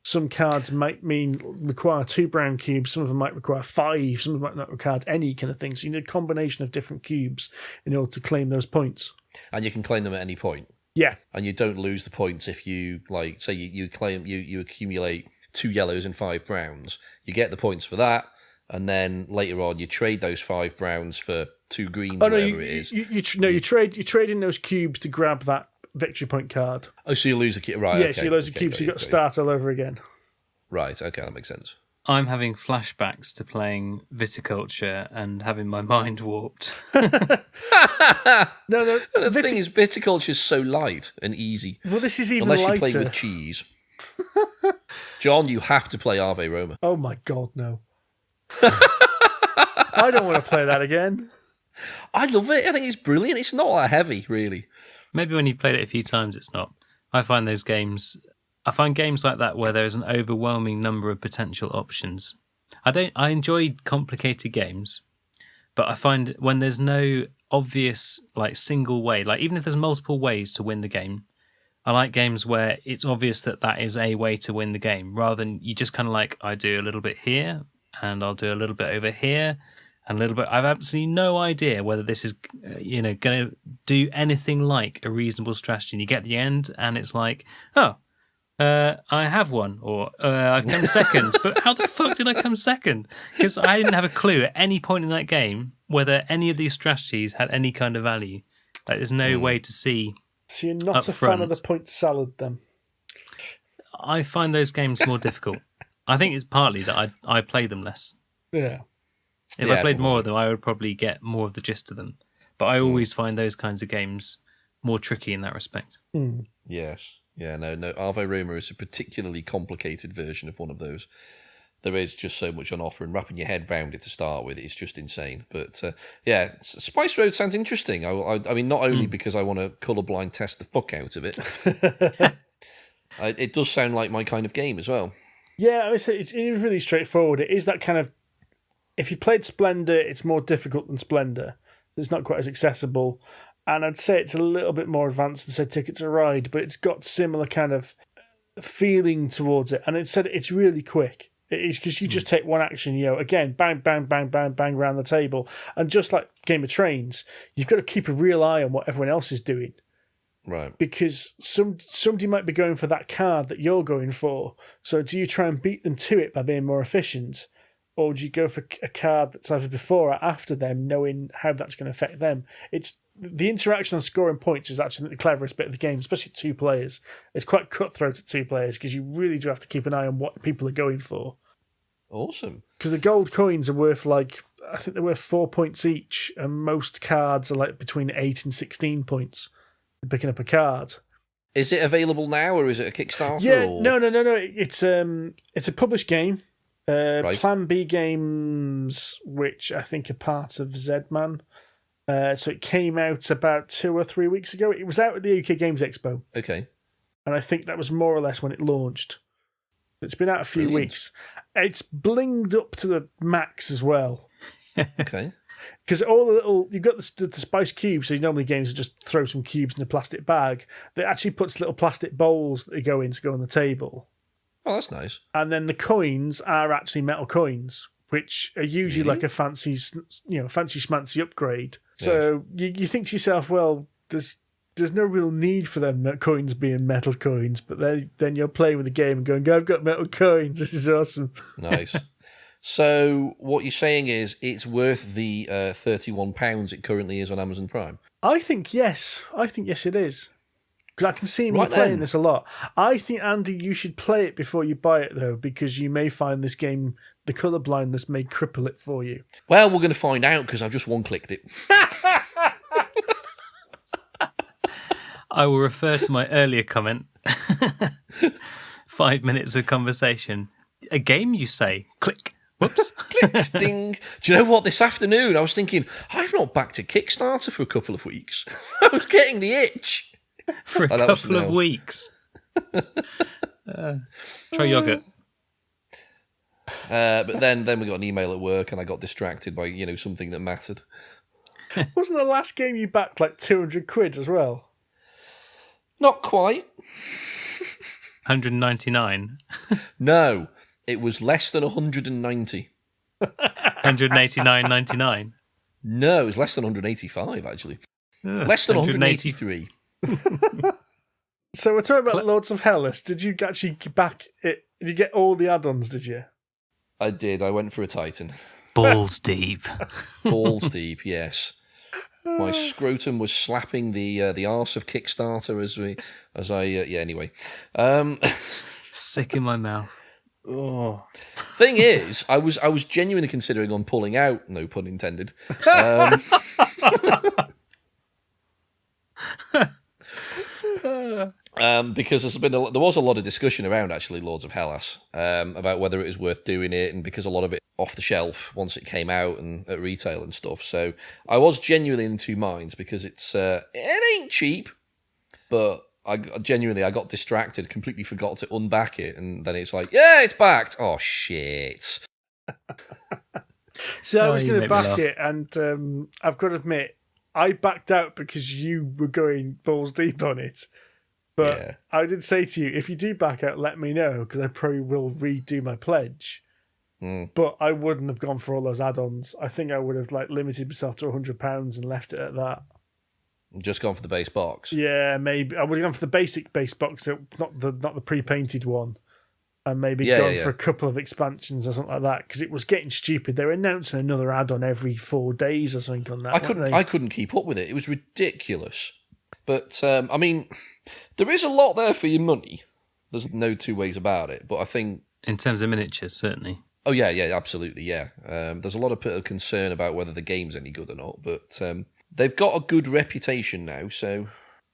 Some cards might require 2 brown cubes, some of them might require 5, some of them might not require any kind of thing. So you need a combination of different cubes in order to claim those points. And you can claim them at any point. Yeah. And you don't lose the points if you, like, say you claim, you accumulate 2 yellows and 5 browns. You get the points for that, and then later on you trade those 5 browns for 2 greens, or whatever it is. You trade in those cubes to grab that victory point card. Oh, so you lose a cube, right? Yeah, okay, so you lose a cube, so you've got to start all over again. Right, okay, that makes sense. I'm having flashbacks to playing viticulture and having my mind warped. No, The thing is, viticulture is so light and easy. Well, this is even unless lighter. you play with cheese. John, you have to play Ave Roma. Oh my god, no. I don't want to play that again. I love it. I think it's brilliant. It's not that heavy, really. Maybe when you've played it a few times, it's not. I find games like that where there is an overwhelming number of potential options. I enjoy complicated games, but I find when there's no obvious like single way, like even if there's multiple ways to win the game, I like games where it's obvious that is a way to win the game, rather than you just kind of like, I do a little bit here and I'll do a little bit over here and a little bit. I've absolutely no idea whether this is, going to do anything like a reasonable strategy. And you get to the end and it's like, oh, I have won, or I've come second. But how the fuck did I come second? Because I didn't have a clue at any point in that game whether any of these strategies had any kind of value. Like, there's no way to see. So you're not a fan of the point salad, then? I find those games more difficult. I think it's partly that I play them less. Yeah. If I played more of them, I would probably get more of the gist of them. But I always find those kinds of games more tricky in that respect. Mm. Yes. Yeah, no. Ave Roma is a particularly complicated version of one of those. There is just so much on offer, and wrapping your head round it to start with is just insane. But yeah, Spice Road sounds interesting. I mean, not only because I want to colourblind test the fuck out of it, it does sound like my kind of game as well. Yeah, I would say it is really straightforward. It is that kind of, if you played Splendor, it's more difficult than Splendor. It's not quite as accessible. And I'd say it's a little bit more advanced than, say, Ticket to Ride, but it's got similar kind of feeling towards it. And it's really quick. It's because you just take one action, again, bang, bang, bang, bang, bang around the table. And just like Game of Trains, you've got to keep a real eye on what everyone else is doing. Right. Because somebody might be going for that card that you're going for. So do you try and beat them to it by being more efficient? Or do you go for a card that's either before or after them, knowing how that's going to affect them? It's the interaction on scoring points is actually the cleverest bit of the game, especially 2 players. It's quite cutthroat at 2 players because you really do have to keep an eye on what people are going for. Awesome. Because the gold coins are worth I think they're worth 4 points each, and most cards are like between 8 and 16 points for picking up a card. Is it available now, or is it a Kickstarter? Yeah, or... no. It's a published game. Right. Plan B Games, which I think are part of Z-Man. So it came out about 2 or 3 weeks ago. It was out at the UK Games Expo. Okay. And I think that was more or less when it launched. It's been out a few Brilliant. weeks. It's blinged up to the max as well. Okay. Because all the little, you've got the spice cubes, so normally games just throw some cubes in a plastic bag. That actually puts little plastic bowls that they go in to go on the table. Oh, that's nice. And then the coins are actually metal coins, which are usually like a fancy schmancy upgrade. So you think to yourself, well, there's no real need for them coins being metal coins, but then you're playing with the game and going, I've got metal coins, this is awesome. Nice. So what you're saying is it's worth the £31 it currently is on Amazon Prime? I think yes. It is. Because I can see me Right playing then. this a lot. I think, Andy, you should play it before you buy it, though, because you may find this game, the colour blindness may cripple it for you. Well, we're going to find out because I've just one-clicked it. I will refer to my earlier comment. 5 minutes of conversation. A game, you say? Click. Whoops. Ding. Do you know what? This afternoon I was thinking, I've not backed a Kickstarter for a couple of weeks. I was getting the itch. For a Oh, that was couple of something else. weeks. Try yogurt. But then we got an email at work and I got distracted by, something that mattered. Wasn't the last game you backed like 200 quid as well? Not quite. 199. No, it was less than 190. 189.99. No, it was less than 185, actually. Less than 183. So we're talking about Lords of Hellas. Did you actually back it? Did you get all the add-ons, did you? I did. I went for a Titan. Balls deep. Balls deep, yes. My scrotum was slapping the arse of Kickstarter anyway. Sick in my mouth. Oh. Thing is, I was genuinely considering on pulling out, no pun intended. Because there was a lot of discussion around actually Lords of Hellas about whether it was worth doing it, and because a lot of it off the shelf once it came out and at retail and stuff. So I was genuinely in two minds because it ain't cheap, but I got distracted, completely forgot to unback it, and then it's like, yeah, it's backed. Oh shit! See, I was you going to made me back laugh. it, and I've got to admit, I backed out because you were going balls deep on it. But Yeah. I did say to you, if you do back out, let me know, because I probably will redo my pledge. But I wouldn't have gone for all those add-ons. I think I would have limited myself to £100 and left it at that. Just gone for the base box. Yeah, maybe I would have gone for the basic base box, not the pre-painted one, and maybe gone for a couple of expansions or something like that, because it was getting stupid. They were announcing another add-on every 4 days or something on that. I couldn't keep up with it. It was ridiculous. But I mean, there is a lot there for your money. There's no two ways about it. But I think In terms of miniatures, certainly. oh yeah, absolutely, yeah. There's a lot of concern about whether the game's any good or not, but they've got a good reputation now. So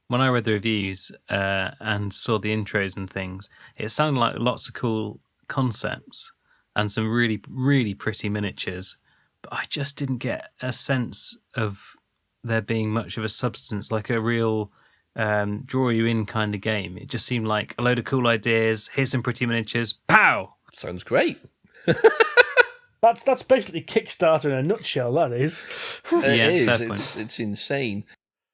When I read the reviews and saw the intros and things, it sounded like lots of cool concepts and some really, really pretty miniatures. But I just didn't get a sense of there being much of a substance, like a real draw you in kind of game. It just seemed like a load of cool ideas. Here's some pretty miniatures. Pow! sounds great. That's basically Kickstarter in a nutshell. That is. It Yeah, is. fair point. It's insane.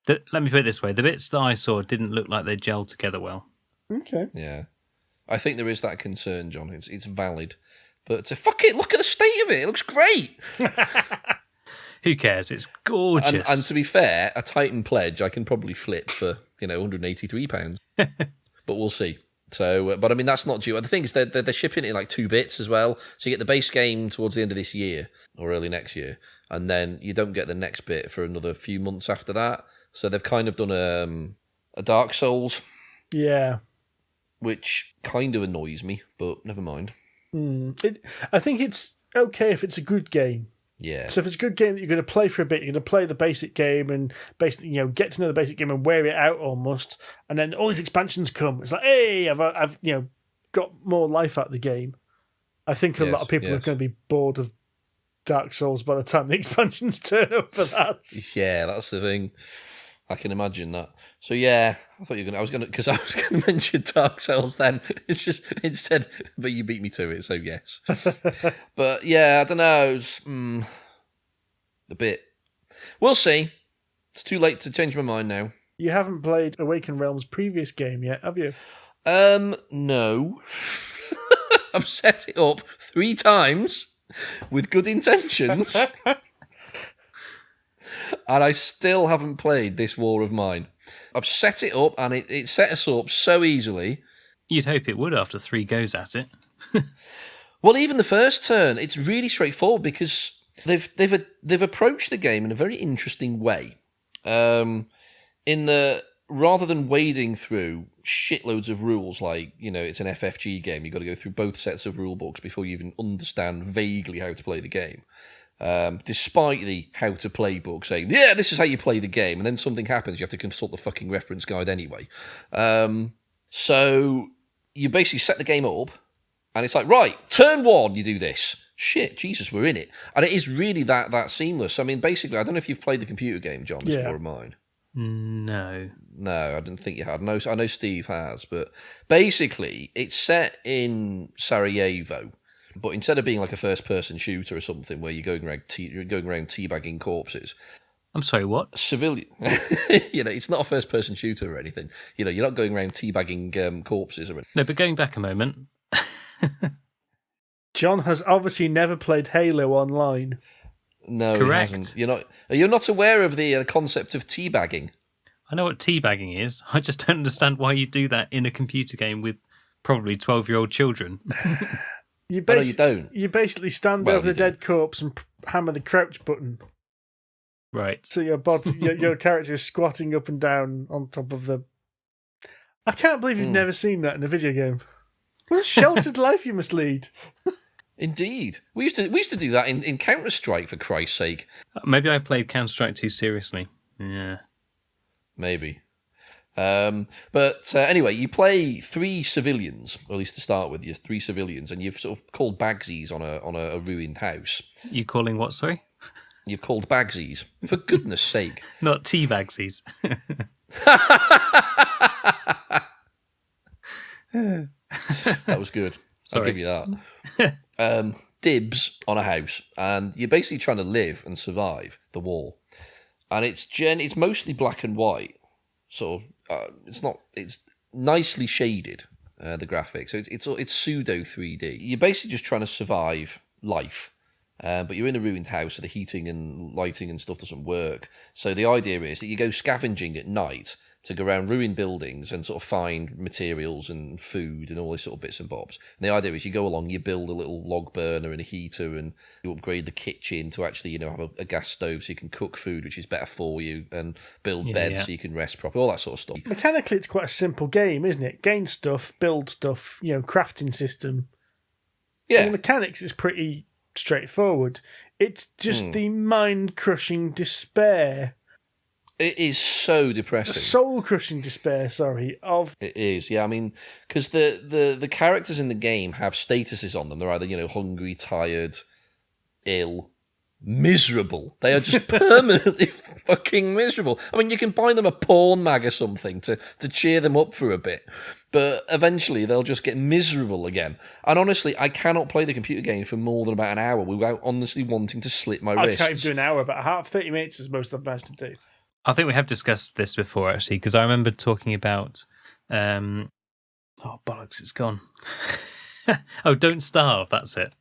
Let me put it this way: the bits that I saw didn't look like they gelled together well. Okay. Yeah, I think there is that concern, John. It's valid, but fuck it. Look at the state of it. It looks great. Who cares? It's gorgeous. And to be fair, a Titan pledge I can probably flip for £183, but we'll see. So, but I mean that's not due. The thing is they're shipping it in like 2 bits as well. So you get the base game towards the end of this year or early next year, and then you don't get the next bit for another few months after that. So they've kind of done a Dark Souls, Yeah. which kind of annoys me, but never mind. I think it's okay if it's a good game. Yeah, So if it's a good game that you're going to play for a bit, you're going to play the basic game and basically, get to know the basic game and wear it out almost. And then all these expansions come. It's like, hey, I've got more life out of the game. I think a lot of people are going to be bored of Dark Souls by the time the expansions turn up for that. Yeah, that's the thing. I can imagine that. So yeah, I thought you were going to, because I was going to mention Dark Souls then. It's just, instead, but you beat me to it, so yes. But yeah, I don't know. It's, a bit. We'll see. It's too late to change my mind now. You haven't played Awakened Realms' previous game yet, have you? No. I've set it up 3 times with good intentions. And I still haven't played this war of mine. I've set it up, and it set us up so easily. You'd hope it would after 3 goes at it. Well, even the first turn, it's really straightforward because they've approached the game in a very interesting way. Rather than wading through shitloads of rules, like, it's an FFG game, you've got to go through both sets of rule books before you even understand vaguely how to play the game. Despite the how to play book saying, yeah, this is how you play the game, and then something happens, you have to consult the fucking reference guide anyway. So you basically set the game up, and it's like, right, turn 1, you do this. Shit, Jesus, we're in it. And it is really that seamless. I mean, basically, I don't know if you've played the computer game, John, this War of Mine. No. No, I didn't think you had. I know Steve has, but basically, it's set in Sarajevo. But instead of being like a first-person shooter or something where you're going around teabagging corpses, I'm sorry, what? Civilian, it's not a first-person shooter or anything. You're not going around teabagging corpses or anything. No, but going back a moment, John has obviously never played Halo Online. No, correct. He hasn't. You're not aware of the concept of teabagging. I know what teabagging is. I just don't understand why you do that in a computer game with probably 12-year-old children. You don't. You basically stand over the dead corpse and hammer the crouch button. Right. So your body, your character is squatting up and down on top of the... I can't believe you've never seen that in a video game. What a sheltered life you must lead. Indeed. We used to do that in Counter-Strike, for Christ's sake. Maybe I played Counter-Strike too seriously. Yeah. Maybe. But anyway, you play 3 civilians, or at least to start with, you're 3 civilians, and you've sort of called bagsies on a ruined house. You calling what, sorry? You've called bagsies. For goodness sake. Not teabagsies. That was good. Sorry. I'll give you that. Dibs on a house, and you're basically trying to live and survive the war. And it's mostly black and white. So it's nicely shaded, the graphics. So it's pseudo 3D. You're basically just trying to survive life. But you're in a ruined house, so the heating and lighting and stuff doesn't work. So the idea is that you go scavenging at night to go around ruined buildings and sort of find materials and food and all these sort of bits and bobs. And the idea is you go along, you build a little log burner and a heater, and you upgrade the kitchen to actually, have a gas stove so you can cook food, which is better for you, and build beds so you can rest properly, all that sort of stuff. Mechanically, it's quite a simple game, isn't it? Gain stuff, build stuff, crafting system. Yeah. And the mechanics is pretty straightforward. It's just the mind-crushing despair. It is so depressing. Soul-crushing despair, of... It is, yeah. I mean, because the characters in the game have statuses on them. They're either, hungry, tired, ill, miserable. They are just permanently fucking miserable. I mean, you can buy them a porn mag or something to cheer them up for a bit, but eventually they'll just get miserable again. And honestly, I cannot play the computer game for more than about an hour without honestly wanting to slit my wrists. I can't even do an hour, but 30 minutes is most I've managed to do. I think we have discussed this before, actually, because I remember talking about... oh, bollocks, it's gone. Oh, Don't Starve, that's it.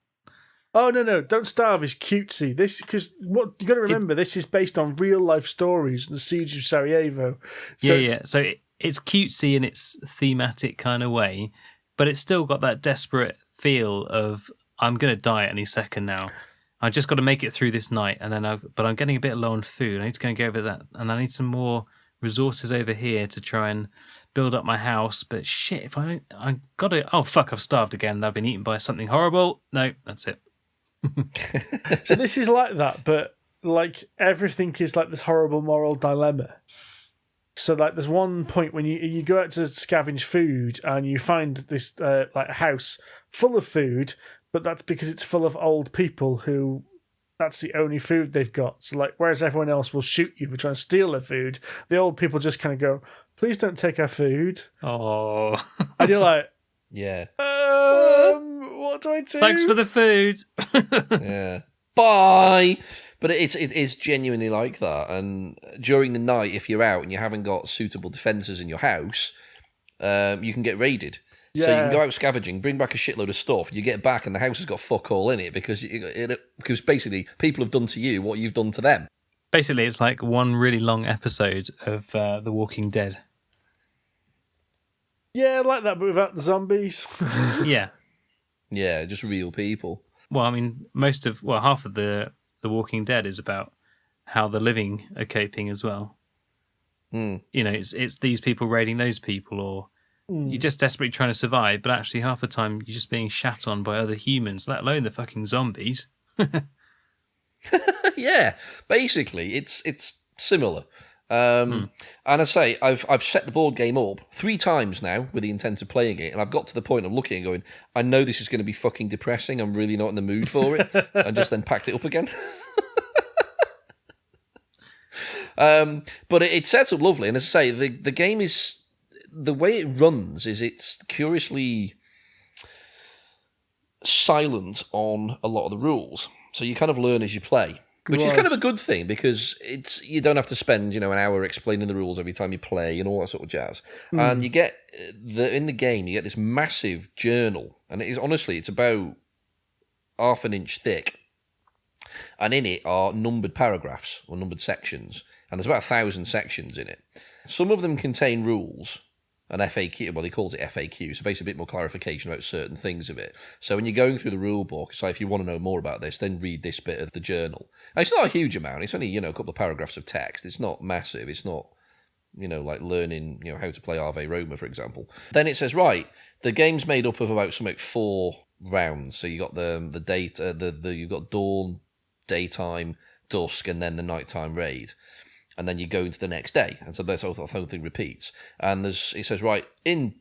Oh, no, Don't Starve is cutesy. Because what you got to remember, this is based on real-life stories and the siege of Sarajevo. So So it's cutesy in its thematic kind of way, but it's still got that desperate feel of, I'm going to die any second now. I just got to make it through this night, but I'm getting a bit low on food. I need to go and get over that, and I need some more resources over here to try and build up my house. But shit, if I got to... Oh, fuck, I've starved again. I've been eaten by something horrible. No, that's it. So this is like that, but like everything is like this horrible moral dilemma. So like there's one point when you go out to scavenge food and you find this like a house full of food, but that's because it's full of old people who that's the only food they've got. So, like, whereas everyone else will shoot you for trying to steal their food, the old people just kind of go, please don't take our food. Oh. And you're like, Yeah. what do I do? Thanks for the food. Yeah. Bye. But it is genuinely like that. And during the night, if you're out and you haven't got suitable defences in your house, you can get raided. Yeah. So you can go out scavenging, bring back a shitload of stuff, you get back and the house has got fuck all in it because basically people have done to you what you've done to them. Basically, it's like one really long episode of The Walking Dead. Yeah, I like that, but without the zombies. Yeah. Yeah, just real people. Well, I mean, half of The Walking Dead is about how the living are coping as well. Mm. You know, it's these people raiding those people, or you're just desperately trying to survive, but actually half the time you're just being shat on by other humans, let alone the fucking zombies. Yeah, basically, it's similar. And I say, I've set the board game up 3 times now with the intent of playing it, and I've got to the point of looking and going, I know this is going to be fucking depressing, I'm really not in the mood for it, and just then packed it up again. But it sets up lovely, and as I say, the game is... The way it runs is it's curiously silent on a lot of the rules. So you kind of learn as you play, which is kind of a good thing because you don't have to spend an hour explaining the rules every time you play and all that sort of jazz. And you get in the game you get this massive journal, and it's about half an inch thick, and in it are numbered paragraphs or numbered sections, and there's about 1,000 sections in it. Some of them contain rules. An FAQ, well, he calls it FAQ, so basically a bit more clarification about certain things of it. So when you're going through the rule book, it's like, if you want to know more about this, then read this bit of the journal. And it's not a huge amount, it's only, a couple of paragraphs of text. It's not massive, it's not, like learning, how to play Ave Roma, for example. Then it says, right, the game's made up of about something 4 rounds. So you got the date, you've got dawn, daytime, dusk, and then the nighttime raid. And then you go into the next day, and so this whole thing repeats. And it says, right, in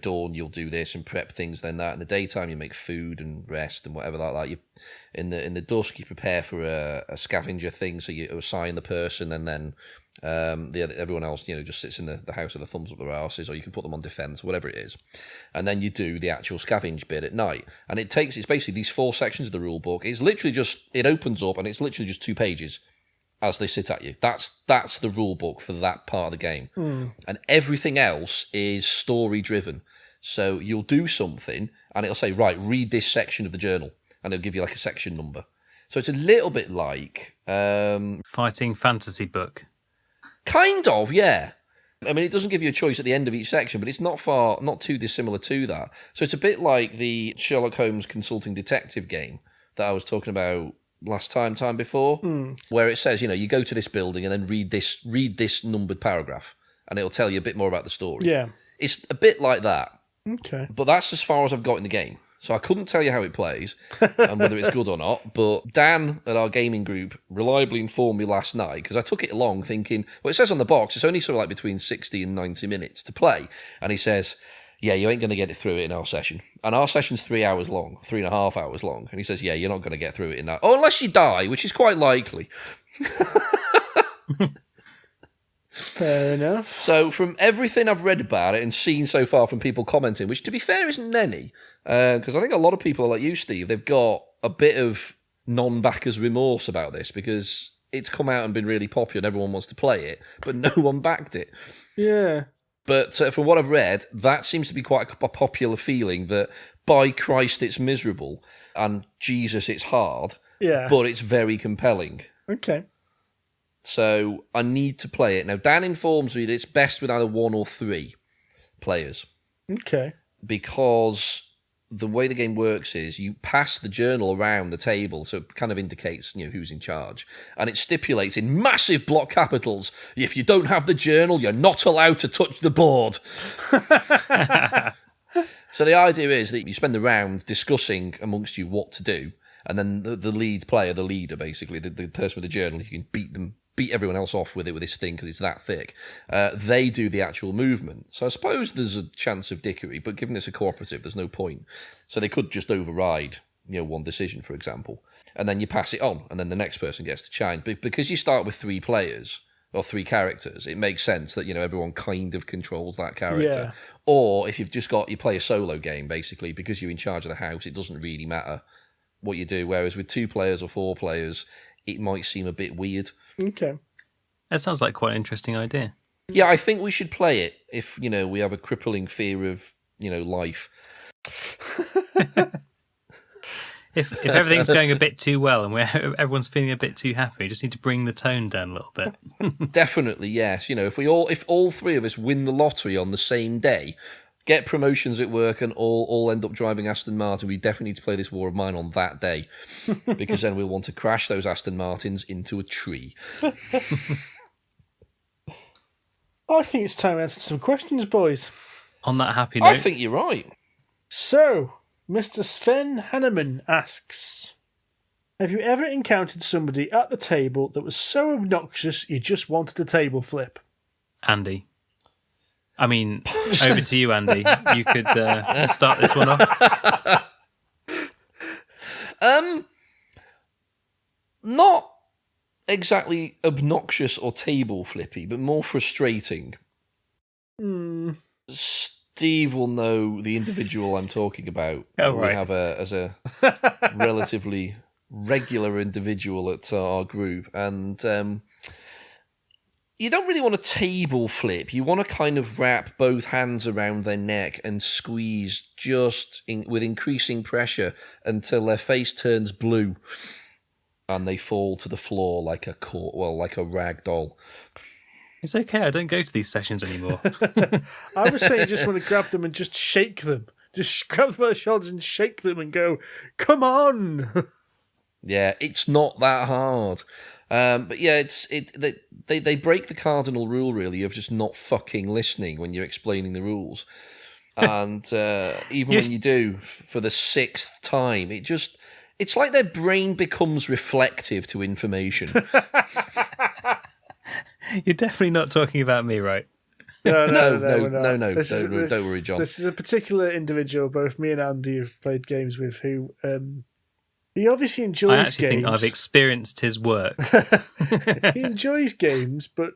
dawn you'll do this and prep things, then that. In the daytime you make food and rest and whatever like that. You in the dusk you prepare for a scavenger thing, so you assign the person, and then everyone else just sits in the house with the thumbs up their arses, or you can put them on defense, whatever it is. And then you do the actual scavenge bit at night, and it's basically these 4 sections of the rule book. It's literally it opens up and it's literally just 2 pages. As they sit at you. That's the rule book for that part of the game. And everything else is story driven. So you'll do something and it'll say, right, read this section of the journal. And it'll give you like a section number. So it's a little bit like... Fighting fantasy book. Kind of, yeah. I mean, it doesn't give you a choice at the end of each section, but it's not too dissimilar to that. So it's a bit like the Sherlock Holmes consulting detective game that I was talking about last time before, where it says, you go to this building and then read this numbered paragraph, and it'll tell you a bit more about the story. Yeah. It's a bit like that. Okay. But that's as far as I've got in the game. So I couldn't tell you how it plays and whether it's good or not, but Dan at our gaming group reliably informed me last night, because I took it along thinking, well, it says on the box, it's only sort of like between 60 and 90 minutes to play. And he says, yeah, you ain't going to get it through it in our session. And our session's 3 hours long, 3.5 hours long. And he says, yeah, you're not going to get through it in that. Oh, unless you die, which is quite likely. Fair enough. So from everything I've read about it and seen so far from people commenting, which to be fair isn't many, because I think a lot of people are like you, Steve, they've got a bit of non-backers remorse about this because it's come out and been really popular and everyone wants to play it, but no one backed it. Yeah. But from what I've read, that seems to be quite a popular feeling that, by Christ, it's miserable, and Jesus, it's hard, but it's very compelling. Okay. So I need to play it. Now, Dan informs me that it's best with either 1 or 3 players. Okay. Because the way the game works is you pass the journal around the table, so it kind of indicates who's in charge, and it stipulates in massive block capitals, if you don't have the journal, you're not allowed to touch the board. So the idea is that you spend the round discussing amongst you what to do, and then the lead player, the leader basically, the person with the journal, you can beat them beat everyone else off with this thing because it's that thick. They do the actual movement. So I suppose there's a chance of dickery, but given it's a cooperative, there's no point. So they could just override, one decision, for example, and then you pass it on, and then the next person gets to chime. But because you start with 3 players or 3 characters, it makes sense that everyone kind of controls that character. Yeah. Or if you've just you play a solo game basically because you're in charge of the house, it doesn't really matter what you do. Whereas with 2 players or 4 players, it might seem a bit weird. Okay. That sounds like quite an interesting idea. Yeah, I think we should play it if, we have a crippling fear of, life. If everything's going a bit too well and everyone's feeling a bit too happy, we just need to bring the tone down a little bit. Definitely, yes. If all 3 of us win the lottery on the same day, get promotions at work and all end up driving Aston Martin, we definitely need to play this War of Mine on that day. Because then we'll want to crash those Aston Martins into a tree. I think it's time to answer some questions, boys. On that happy note. I think you're right. So, Mr. Sven Hanneman asks, have you ever encountered somebody at the table that was so obnoxious you just wanted a table flip? Andy. I mean, over to you, Andy. You could start this one off. Not exactly obnoxious or table flippy, but more frustrating. Steve will know the individual I'm talking about. Oh, we right. have as a relatively regular individual at our group, and you don't really want a table flip. You want to kind of wrap both hands around their neck and squeeze with increasing pressure until their face turns blue and they fall to the floor like a rag doll. It's okay, I don't go to these sessions anymore. I was saying you just want to grab them and just shake them. Just grab them by the shoulders and shake them and go, come on! Yeah, it's not that hard. But yeah, they break the cardinal rule, really, of just not fucking listening when you're explaining the rules. And even when you do, for the 6th time, it's like their brain becomes reflective to information. You're definitely not talking about me, right? No. Don't worry, John. This is a particular individual both me and Andy have played games with who... he obviously enjoys games. I actually think I've experienced his work. He enjoys games, but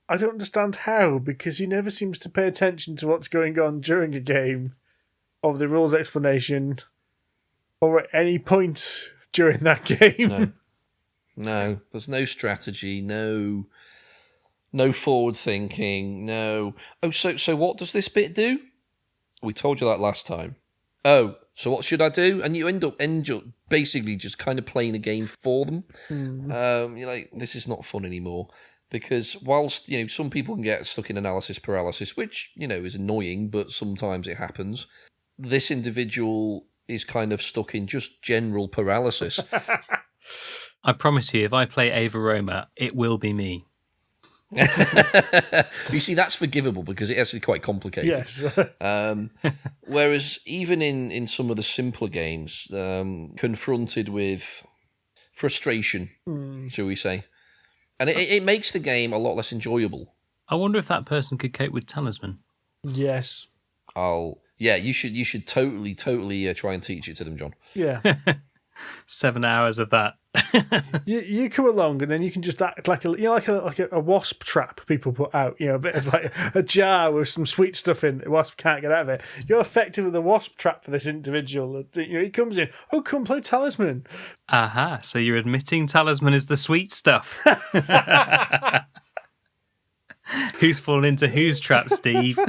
I don't understand how, because he never seems to pay attention to what's going on during a game, or the rules explanation, or at any point during that game. No, there's no strategy, no forward thinking, no... Oh, so what does this bit do? We told you that last time. Oh, so what should I do? And you end up basically just kind of playing a game for them. You're like, this is not fun anymore. Because whilst, some people can get stuck in analysis paralysis, which, is annoying, but sometimes it happens, this individual is kind of stuck in just general paralysis. I promise you, if I play Ava Roma, it will be me. You see, that's forgivable because it's actually quite complicated. Yes. Whereas even in some of the simpler games, confronted with frustration, shall we say, and it makes the game a lot less enjoyable. I wonder if that person could cope with Talisman. Yes. You should totally try and teach it to them, John. Yeah. 7 hours of that. you come along and then you can just act like a wasp trap people put out, a bit of like a jar with some sweet stuff in. The wasp can't get out of it. You're effectively the wasp trap for this individual. He comes in. Oh, come play Talisman. Aha! So you're admitting Talisman is the sweet stuff. Who's fallen into whose trap, Steve?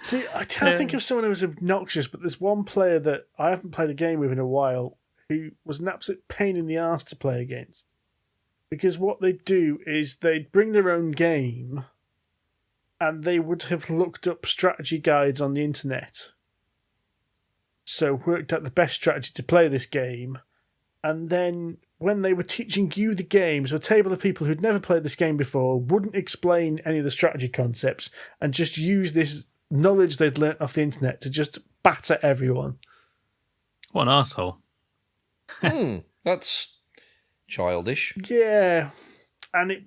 See, I can't think of someone who was obnoxious, but there's one player that I haven't played a game with in a while who was an absolute pain in the arse to play against. Because what they'd do is they'd bring their own game and they would have looked up strategy guides on the internet. So worked out the best strategy to play this game. And then when they were teaching you the game, so a table of people who'd never played this game before wouldn't explain any of the strategy concepts and just use this knowledge they'd learnt off the internet to just batter everyone. What an arsehole. That's childish. Yeah, and it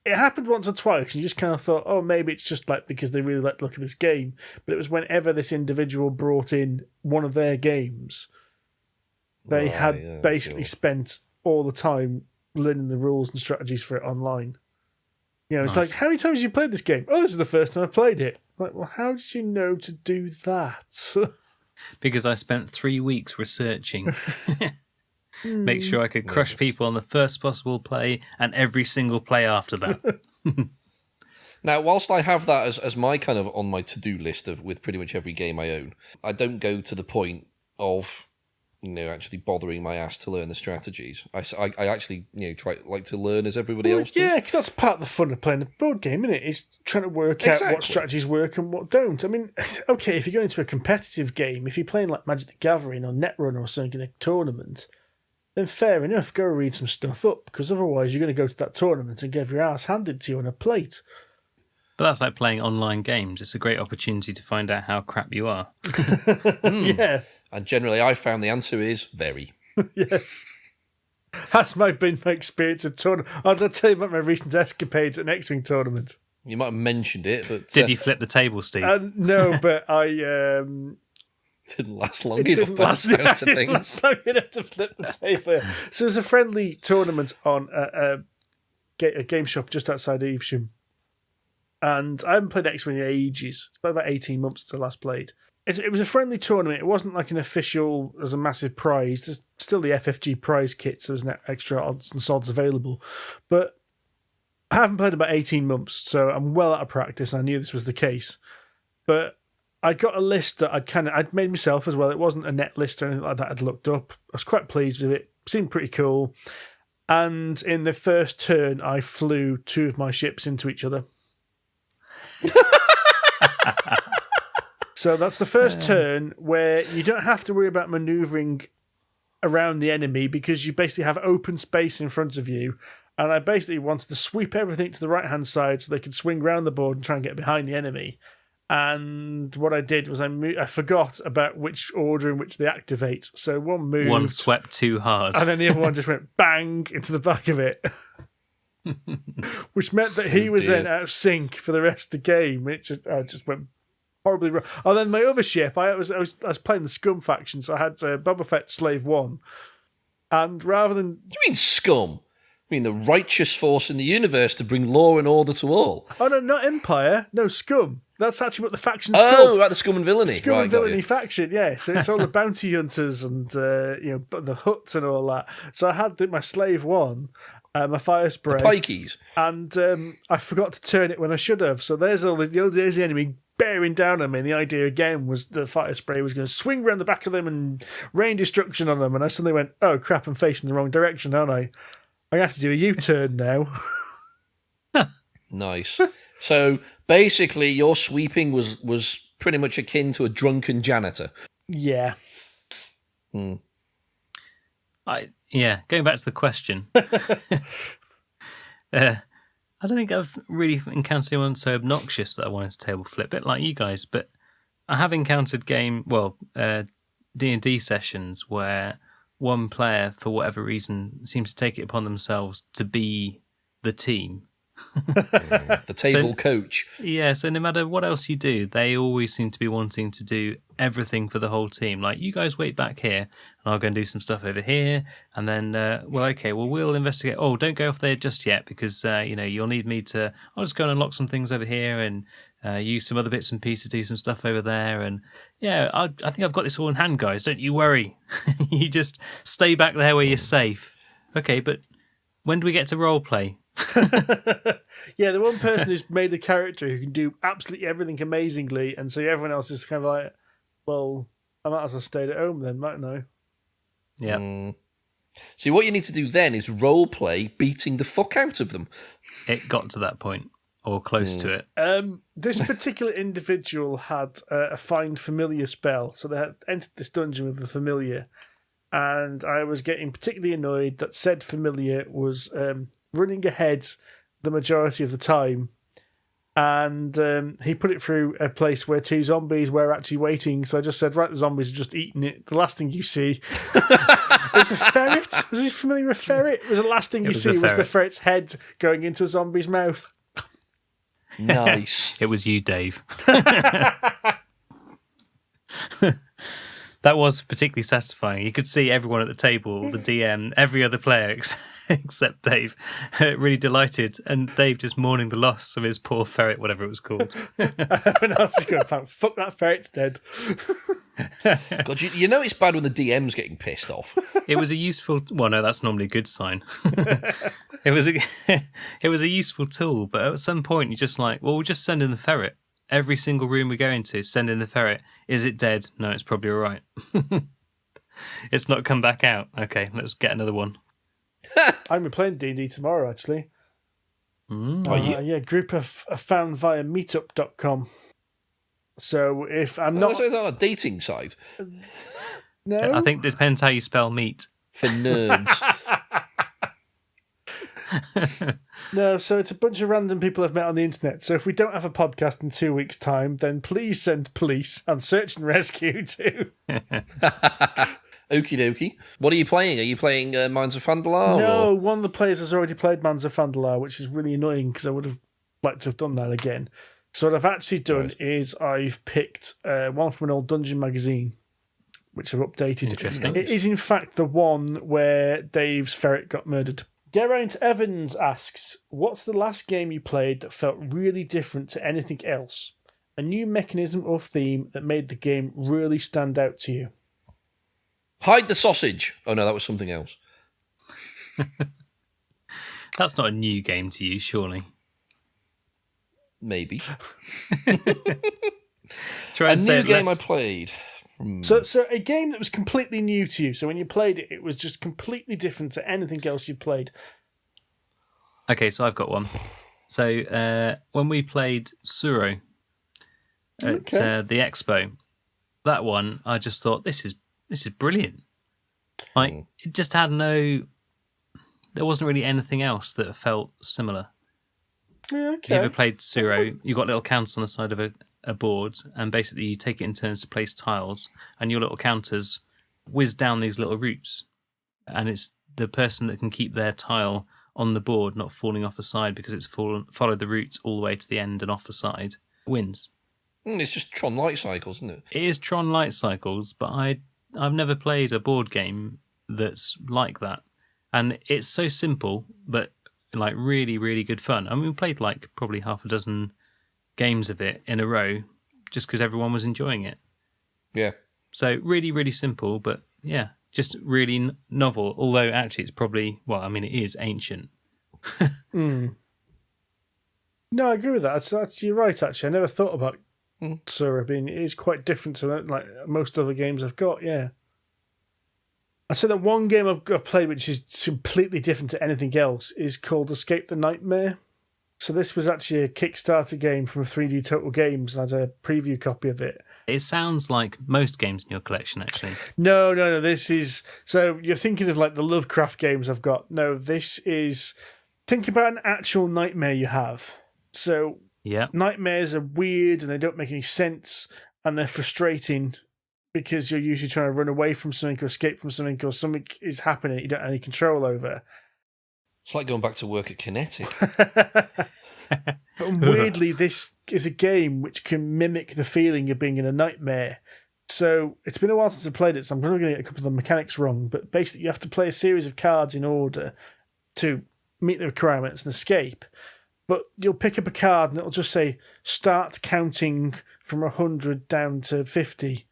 happened once or twice, and you just kind of thought, oh, maybe it's just like because they really like the look of this game. But it was whenever this individual brought in one of their games, they had basically spent all the time learning the rules and strategies for it online. You know, it's like, how many times have you played this game? Oh, this is the first time I've played it. Like, well, how did you know to do that? Because I spent 3 weeks researching. Make sure I could crush people on the first possible play and every single play after that. Now, whilst I have that as my kind of on my to-do list with pretty much every game I own, I don't go to the point of actually bothering my ass to learn the strategies. I actually like to learn as everybody else does. Yeah, because that's part of the fun of playing a board game, isn't it? Is trying to work out what strategies work and what don't. I mean, okay, if you're going into a competitive game, if you're playing like Magic the Gathering or Netrunner or something in a tournament, then fair enough, go read some stuff up, because otherwise you're going to go to that tournament and get your ass handed to you on a plate. But that's like playing online games. It's a great opportunity to find out how crap you are. Yeah. And generally I found the answer is very. Yes. That's been my experience of tournament. I'll tell you about my recent escapades at an X-Wing tournament. You might have mentioned it, but... Did you flip the table, Steve? No, but I... didn't last long enough by the sounds of things. Last long enough to flip the table. So there's a friendly tournament on a game shop just outside Evesham. And I haven't played X-Wing in ages. It's been about 18 months since I last played. It was a friendly tournament. It wasn't like an official, as a massive prize. There's still the FFG prize kit, so there's no extra odds and sods available. But I haven't played in about 18 months, so I'm well out of practice. I knew this was the case. But I got a list that I'd made myself as well. It wasn't a net list or anything like that I'd looked up. I was quite pleased with it. Seemed pretty cool. And in the first turn, I flew 2 of my ships into each other. So that's the first turn where you don't have to worry about manoeuvring around the enemy because you basically have open space in front of you. And I basically wanted to sweep everything to the right-hand side so they could swing round the board and try and get behind the enemy. And what I did was I forgot about which order in which they activate. So one moved. One swept too hard. And then the other one just went bang into the back of it. Which meant that he was then out of sync for the rest of the game. I just went horribly wrong. Oh, then my other ship, I was playing the Scum faction, so I had Boba Fett Slave 1. And rather than... You mean Scum? I mean the righteous force in the universe to bring law and order to all. Oh, no, not Empire. No, Scum. That's actually what the faction's called. Oh, right, the Scum and Villainy. The Scum and Villainy faction, yeah. So it's all the bounty hunters and the Hutts and all that. So I had my Slave 1, my Fire Spray. The Pikeys. And I forgot to turn it when I should have. So there's the enemy bearing down on me. And the idea again was the Fire Spray was going to swing around the back of them and rain destruction on them. And I suddenly went, oh crap, I'm facing the wrong direction, aren't I? I have to do a U-turn now. Nice. So basically, your sweeping was pretty much akin to a drunken janitor. Yeah. Going back to the question. I don't think I've really encountered anyone so obnoxious that I wanted to table flip it like you guys, but I have encountered D&D sessions where one player, for whatever reason, seems to take it upon themselves to be the team. The table coach. Yeah, so no matter what else you do, they always seem to be wanting to do everything for the whole team. Like, you guys wait back here, and I'll go and do some stuff over here, and then, we'll investigate. Oh, don't go off there just yet, because, you'll need me to... I'll just go and unlock some things over here, and use some other bits and pieces to do some stuff over there, and yeah, I think I've got this all in hand, guys. Don't you worry. You just stay back there where you're safe. Okay, but when do we get to role play? Yeah, the one person who's made a character who can do absolutely everything amazingly, and so everyone else is kind of like, well, I might as well stay at home then, mightn't I? Yeah. See, what you need to do then is role play beating the fuck out of them. It got to that point, or close to it. This particular individual had a find familiar spell, so they had entered this dungeon with a familiar, and I was getting particularly annoyed that said familiar was running ahead the majority of the time, And he put it through a place where 2 zombies were actually waiting. So I just said, right, the zombies are just eating it. The last thing you see is a ferret. Was he familiar with ferret? Was the last thing you see was the ferret's head going into a zombie's mouth. Nice. It was you, Dave. That was particularly satisfying. You could see everyone at the table, the DM, every other player except Dave, really delighted, and Dave just mourning the loss of his poor ferret, whatever it was called. Everyone else is going, fuck that ferret's dead. God, you know it's bad when the DM's getting pissed off. It was a useful... Well, no, that's normally a good sign. It was a useful tool, but at some point you're just like, well, we'll just send in the ferret. Every single room we go into, send in the ferret. Is it dead? No, it's probably all right. It's not come back out. Okay, let's get another one. I'm playing D&D tomorrow, actually. Yeah, group of found via meetup.com. So if I'm not... It's not a dating site. No? I think it depends how you spell meat. For nerds. No, so it's a bunch of random people I've met on the internet. So if we don't have a podcast in 2 weeks' time, then please send police and search and rescue too. Okie dokie. What are you playing? Are you playing Mines of Fandalar? No, or? one of the players has already played Mines of Fandalar, which is really annoying because I would have liked to have done that again. So what I've actually done is I've picked one from an old dungeon magazine, which I've updated. Interesting. It is in fact the one where Dave's ferret got murdered. Geraint Evans asks, what's the last game you played that felt really different to anything else? A new mechanism or theme that made the game really stand out to you? Hide the sausage. Oh no, that was something else. That's not a new game to you, surely. Maybe. Try and a say new it game less. I played. So a game that was completely new to you. So when you played it, it was just completely different to anything else you played. Okay, so I've got one. So when we played Tsuro at the expo, that one I just thought this is brilliant. Like it just had there wasn't really anything else that felt similar. Yeah, If you ever played Tsuro, you've got little counts on the side of a board, and basically you take it in turns to place tiles, and your little counters whiz down these little routes, and it's the person that can keep their tile on the board not falling off the side because it's followed the route all the way to the end and off the side wins. It's just Tron Light Cycles, isn't it? It is Tron Light Cycles, but I've never played a board game that's like that, and it's so simple but like really, really good fun. I mean, we played like probably half a dozen games of it in a row just because everyone was enjoying it. Yeah. So really, really simple, but yeah, just really novel. Although actually it's probably, well, I mean, it is ancient. No, I agree with that. You're right, actually. I never thought about Tsuro being... It is quite different to like most other games I've got, yeah. I'd say that one game I've played which is completely different to anything else is called Escape the Nightmare. So this was actually a Kickstarter game from 3D Total Games, and I had a preview copy of it. It sounds like most games in your collection, actually. No. This is... So you're thinking of like the Lovecraft games I've got. No, this is... Think about an actual nightmare you have. So yeah, nightmares are weird and they don't make any sense and they're frustrating because you're usually trying to run away from something or escape from something or something is happening you don't have any control over. It's like going back to work at Kinetic. But weirdly, this is a game which can mimic the feeling of being in a nightmare. So it's been a while since I played it, so I'm probably going to get a couple of the mechanics wrong, but basically you have to play a series of cards in order to meet the requirements and escape. But you'll pick up a card and it'll just say, start counting from 100 down to 50.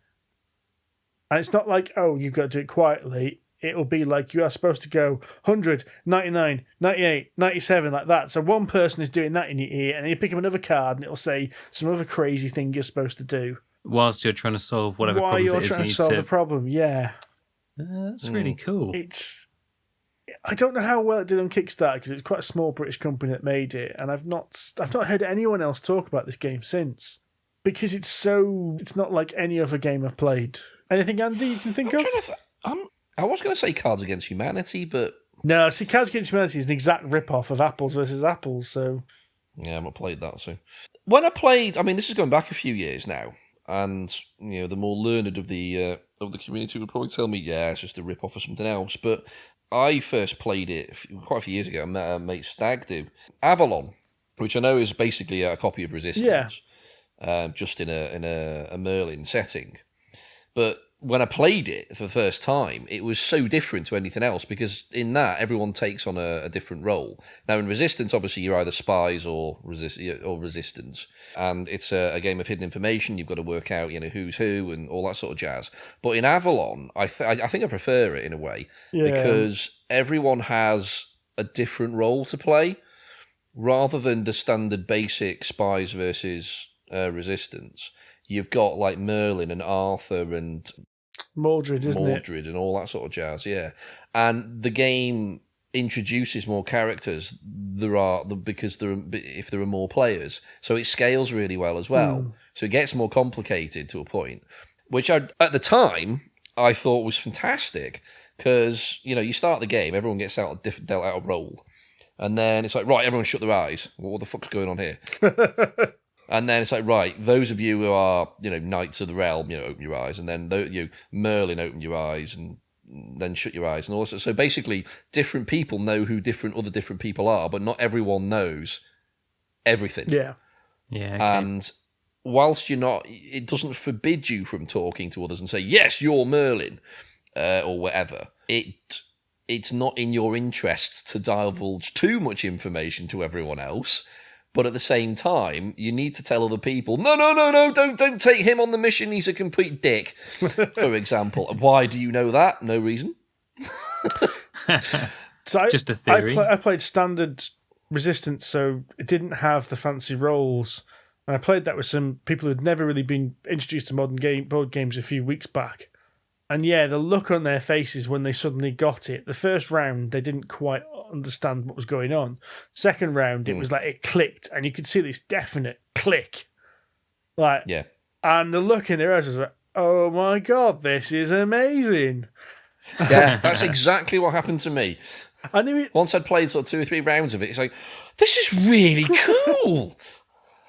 And it's not like, oh, you've got to do it quietly. It'll be like you are supposed to go 100, 99, 98, 97, like that. So one person is doing that in your ear, and then you pick up another card and it'll say some other crazy thing you're supposed to do. Whilst you're trying to solve whatever While problems you're it is trying you to need solve the problem, yeah. That's really cool. I don't know how well it did on Kickstarter because it was quite a small British company that made it, and I've not heard anyone else talk about this game since because it's not like any other game I've played. Anything, Andy, you can think of? I was going to say Cards Against Humanity, but No, see, Cards Against Humanity is an exact rip-off of Apples versus Apples, so... Yeah, I've not played that. So when I played, I mean, this is going back a few years now, and the more learned of the community would probably tell me, yeah, it's just a rip off of something else. But I first played it quite a few years ago. I met a mate Stag do Avalon, which I know is basically a copy of Resistance, just in a Merlin setting. But when I played it for the first time, it was so different to anything else because in that everyone takes on a different role. Now in Resistance, obviously you're either spies or resistance, and it's a game of hidden information. You've got to work out who's who and all that sort of jazz. But in Avalon, I think I prefer it in a way because everyone has a different role to play rather than the standard basic spies versus resistance. You've got like Merlin and Arthur and Mordred, isn't it? Mordred and all that sort of jazz, yeah. And the game introduces more characters. Because if there are more players, so it scales really well as well. So it gets more complicated to a point, which at the time I thought was fantastic because you start the game, everyone gets dealt out a role, and then it's like, right, everyone shut their eyes. What the fuck's going on here? And then it's like, right, those of you who are, Knights of the Realm, open your eyes. And then Merlin, open your eyes and then shut your eyes and all this. So basically, different people know who other different people are, but not everyone knows everything. Yeah. Yeah. Okay. And whilst it doesn't forbid you from talking to others and say, yes, you're Merlin, or whatever. It's not in your interests to divulge too much information to everyone else. But at the same time, you need to tell other people, no, don't take him on the mission. He's a complete dick, for example. Why do you know that? No reason. So just a theory. I played standard Resistance, so it didn't have the fancy roles. And I played that with some people who'd never really been introduced to board games a few weeks back. And yeah, the look on their faces when they suddenly got it. The first round, they didn't quite understand what was going on. Second round, it was like it clicked, and you could see this definite click. Yeah. And the look in their eyes was like, oh my God, this is amazing. Yeah, that's exactly what happened to me. Once I'd played sort of 2 or 3 rounds of it, it's like, this is really cool.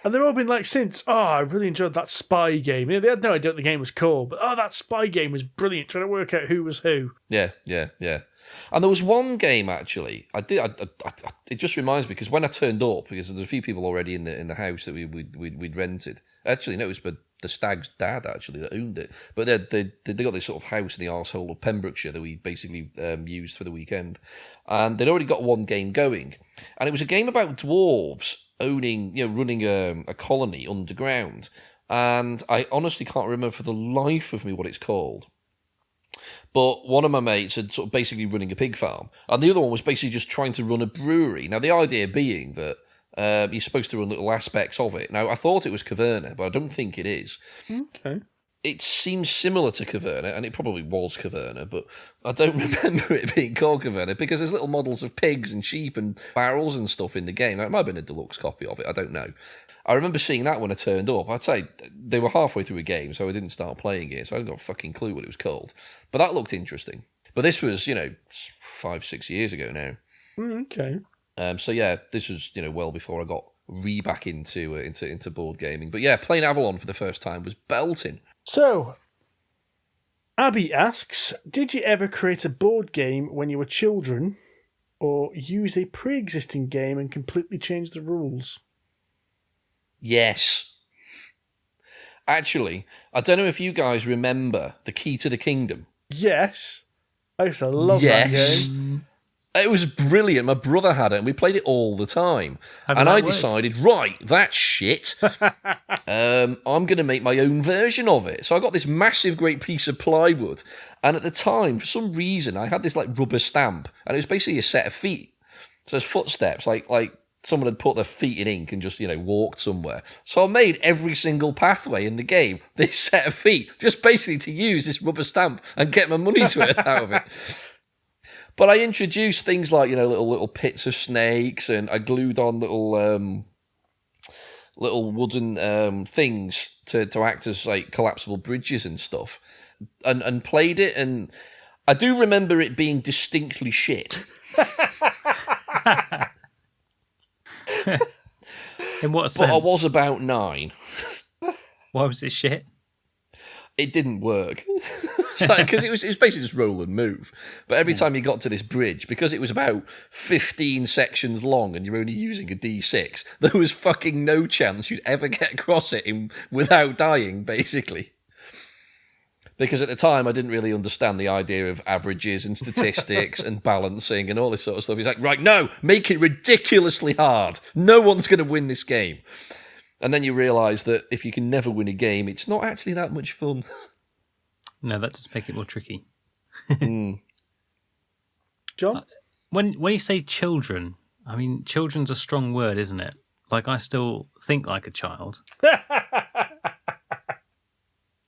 And they've all been like since, I really enjoyed that spy game. They had no idea what the game was called, but that spy game was brilliant, trying to work out who was who. Yeah. And there was one game actually. It just reminds me because when I turned up, because there's a few people already in the house that we'd rented. Actually, no, it was the stag's dad actually that owned it. But they got this sort of house in the arsehole of Pembrokeshire that we basically used for the weekend, and they'd already got one game going, and it was a game about dwarves running a colony underground, and I honestly can't remember for the life of me what it's called. But one of my mates had sort of basically running a pig farm, and the other one was basically just trying to run a brewery. Now, the idea being that you're supposed to run little aspects of it. Now, I thought it was Caverna, but I don't think it is. Okay. It seems similar to Caverna, and it probably was Caverna, but I don't remember it being called Caverna because there's little models of pigs and sheep and barrels and stuff in the game. Now, it might have been a deluxe copy of it, I don't know. I remember seeing that when I turned up. I'd say they were halfway through a game, so I didn't start playing it, so I hadn't got a fucking clue what it was called. But that looked interesting. But this was, 5-6 years ago now. Okay. So yeah, this was, well before I got back into board gaming. But yeah, playing Avalon for the first time was belting. So, Abby asks, did you ever create a board game when you were children or use a pre-existing game and completely change the rules? Yes. Actually, I don't know if you guys remember The Key to the Kingdom. Yes. I used to love that game. It was brilliant. My brother had it, and we played it all the time. And I decided, right, that's shit. I'm going to make my own version of it. So I got this massive, great piece of plywood. And at the time, for some reason, I had this like rubber stamp, and it was basically a set of feet. So it's footsteps, like someone had put their feet in ink and just, walked somewhere. So I made every single pathway in the game this set of feet, just basically to use this rubber stamp and get my money's worth out of it. But I introduced things like, little pits of snakes, and I glued on little wooden things to act as like collapsible bridges and stuff, and played it. And I do remember it being distinctly shit. In what But sense? I was about 9. Why was it shit? It didn't work. Because it was basically just roll and move. But every time you got to this bridge, because it was about 15 sections long and you're only using a D6, there was fucking no chance you'd ever get across it without dying, basically. Because at the time, I didn't really understand the idea of averages and statistics and balancing and all this sort of stuff. He's like, right, no, make it ridiculously hard. No one's going to win this game. And then you realise that if you can never win a game, it's not actually that much fun. No, that does make it more tricky. John? When you say children, I mean, children's a strong word, isn't it? Like, I still think like a child.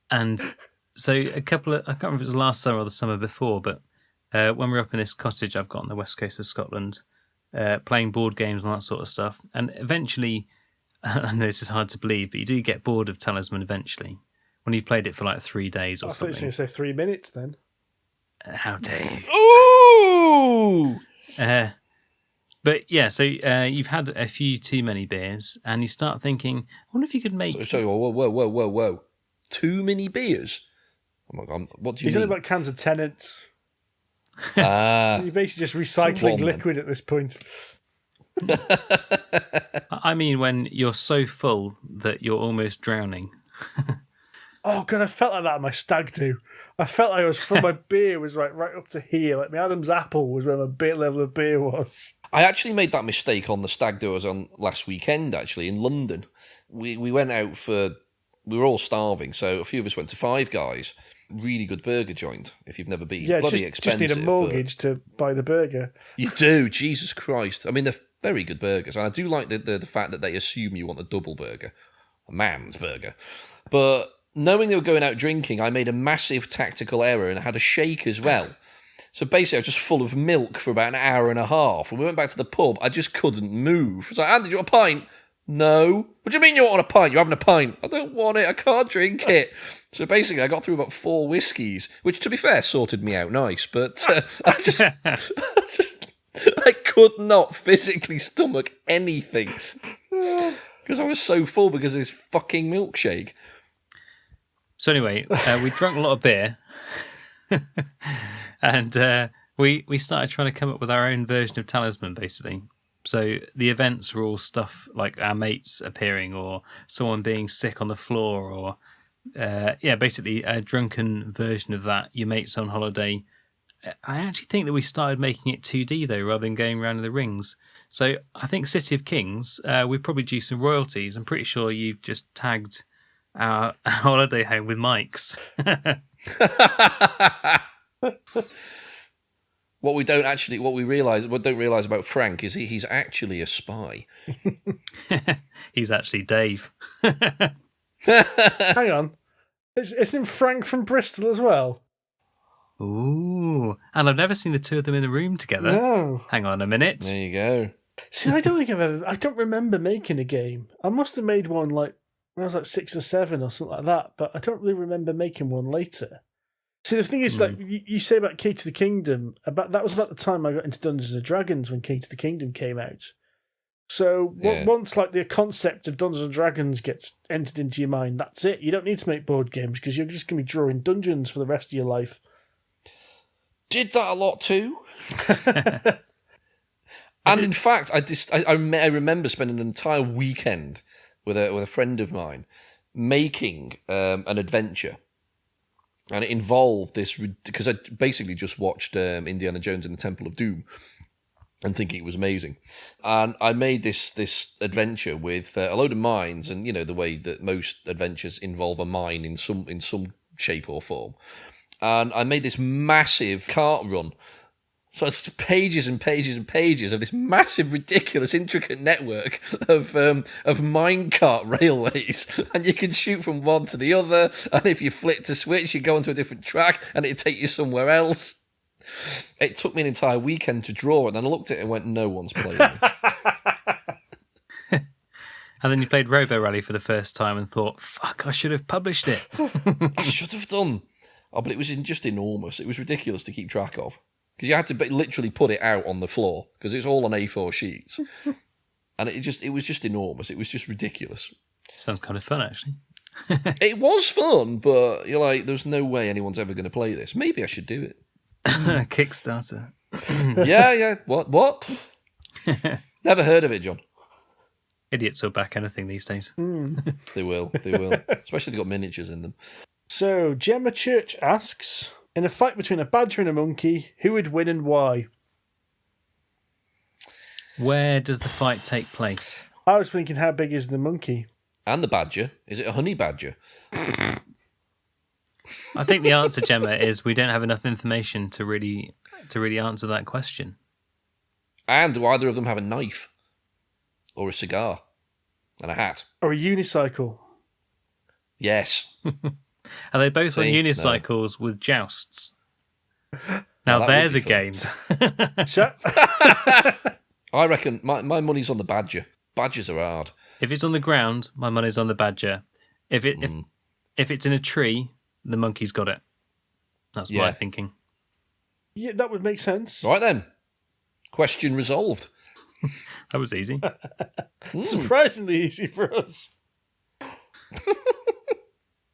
And so I can't remember if it was last summer or the summer before, but when we were up in this cottage I've got on the west coast of Scotland, playing board games and that sort of stuff, and eventually, I know this is hard to believe, but you do get bored of Talisman eventually. When you've played it for like 3 days or I thought you were something. going to say 3 minutes then. How dare you? Ooh! But yeah, so you've had a few too many beers, and you start thinking, I wonder if you could make... Sorry, whoa. Too many beers? Oh my God, what do you He's mean? only about cans of Tennants. Ah. You're basically just recycling liquid at this point. I mean, when you're so full that you're almost drowning. Oh God, I felt like that at my stag do. I felt like I was my beer was right up to here. Like my Adam's apple was where my beer level of beer was. I actually made that mistake on the stag do I was on last weekend, actually, in London. We went out we were all starving, so a few of us went to Five Guys. Really good burger joint, if you've never been. Yeah, Bloody just expensive. need a mortgage to buy the burger. You do, Jesus Christ. I mean, they're very good burgers, and I do like the fact that they assume you want a double burger. A man's burger. But knowing they were going out drinking, I made a massive tactical error and had a shake as well. So basically, I was just full of milk for about an hour and a half. When we went back to the pub, I just couldn't move. It's like, Andy, do you want a pint? No. What do you mean you don't want a pint? You're having a pint. I don't want it. I can't drink it. So basically, I got through about 4 whiskies, which, to be fair, sorted me out nice. But I could not physically stomach anything because I was so full because of this fucking milkshake. So anyway, we drank a lot of beer, and we started trying to come up with our own version of Talisman, basically. So the events were all stuff like our mates appearing or someone being sick on the floor or, basically a drunken version of that, your mates on holiday. I actually think that we started making it 2D, though, rather than going around in the rings. So I think City of Kings, we probably due some royalties. I'm pretty sure you've just tagged our holiday home with mics. What we don't realize about Frank is he's actually a spy. He's actually Dave. Hang on. Isn't Frank from Bristol as well? Ooh. And I've never seen the two of them in a room together. No. Hang on a minute. There you go. See, I don't remember making a game. I must have made one like when I was like 6 or 7 or something like that, but I don't really remember making one later. See, the thing is, like you say about Key to the Kingdom, that was about the time I got into Dungeons and Dragons when Key to the Kingdom came out. So once like the concept of Dungeons and Dragons gets entered into your mind, that's it. You don't need to make board games because you're just going to be drawing dungeons for the rest of your life. Did that a lot too. And in fact, I remember spending an entire weekend with a friend of mine making an adventure. And it involved this, because I basically just watched Indiana Jones and the Temple of Doom and thinking it was amazing. And I made this adventure with a load of mines, and, you know, the way that most adventures involve a mine in some shape or form. And I made this massive cart run. So it's pages and pages and pages of this massive, ridiculous, intricate network of minecart railways, and you can shoot from one to the other. And if you flick to switch, you go onto a different track, and it'll take you somewhere else. It took me an entire weekend to draw, and then I looked at it and went, "No one's playing it." And then you played Robo Rally for the first time and thought, "Fuck, I should have published it." I should have done. Oh, but it was just enormous. It was ridiculous to keep track of. Because you had to literally put it out on the floor, because it's all on A4 sheets. And it was just enormous. It was just ridiculous. Sounds kind of fun, actually. It was fun, but you're like, there's no way anyone's ever going to play this. Maybe I should do it. Kickstarter. Yeah. What? Never heard of it, John. Idiots will back anything these days. They will. Especially if they've got miniatures in them. So, Gemma Church asks, in a fight between a badger and a monkey, who would win and why? Where does the fight take place? I was thinking, how big is the monkey? And the badger. Is it a honey badger? I think the answer, Gemma, is we don't have enough information to really answer that question. And do either of them have a knife? Or a cigar? And a hat? Or a unicycle? Yes. Are they both on See? unicycles with jousts? Now that there's a would be game. So, I reckon my money's on the badger. Badgers are hard. If it's on the ground, my money's on the badger. If it's in a tree, the monkey's got it. That's my thinking. yeah, that would make sense. Right then. Question resolved. That was easy. Surprisingly easy for us.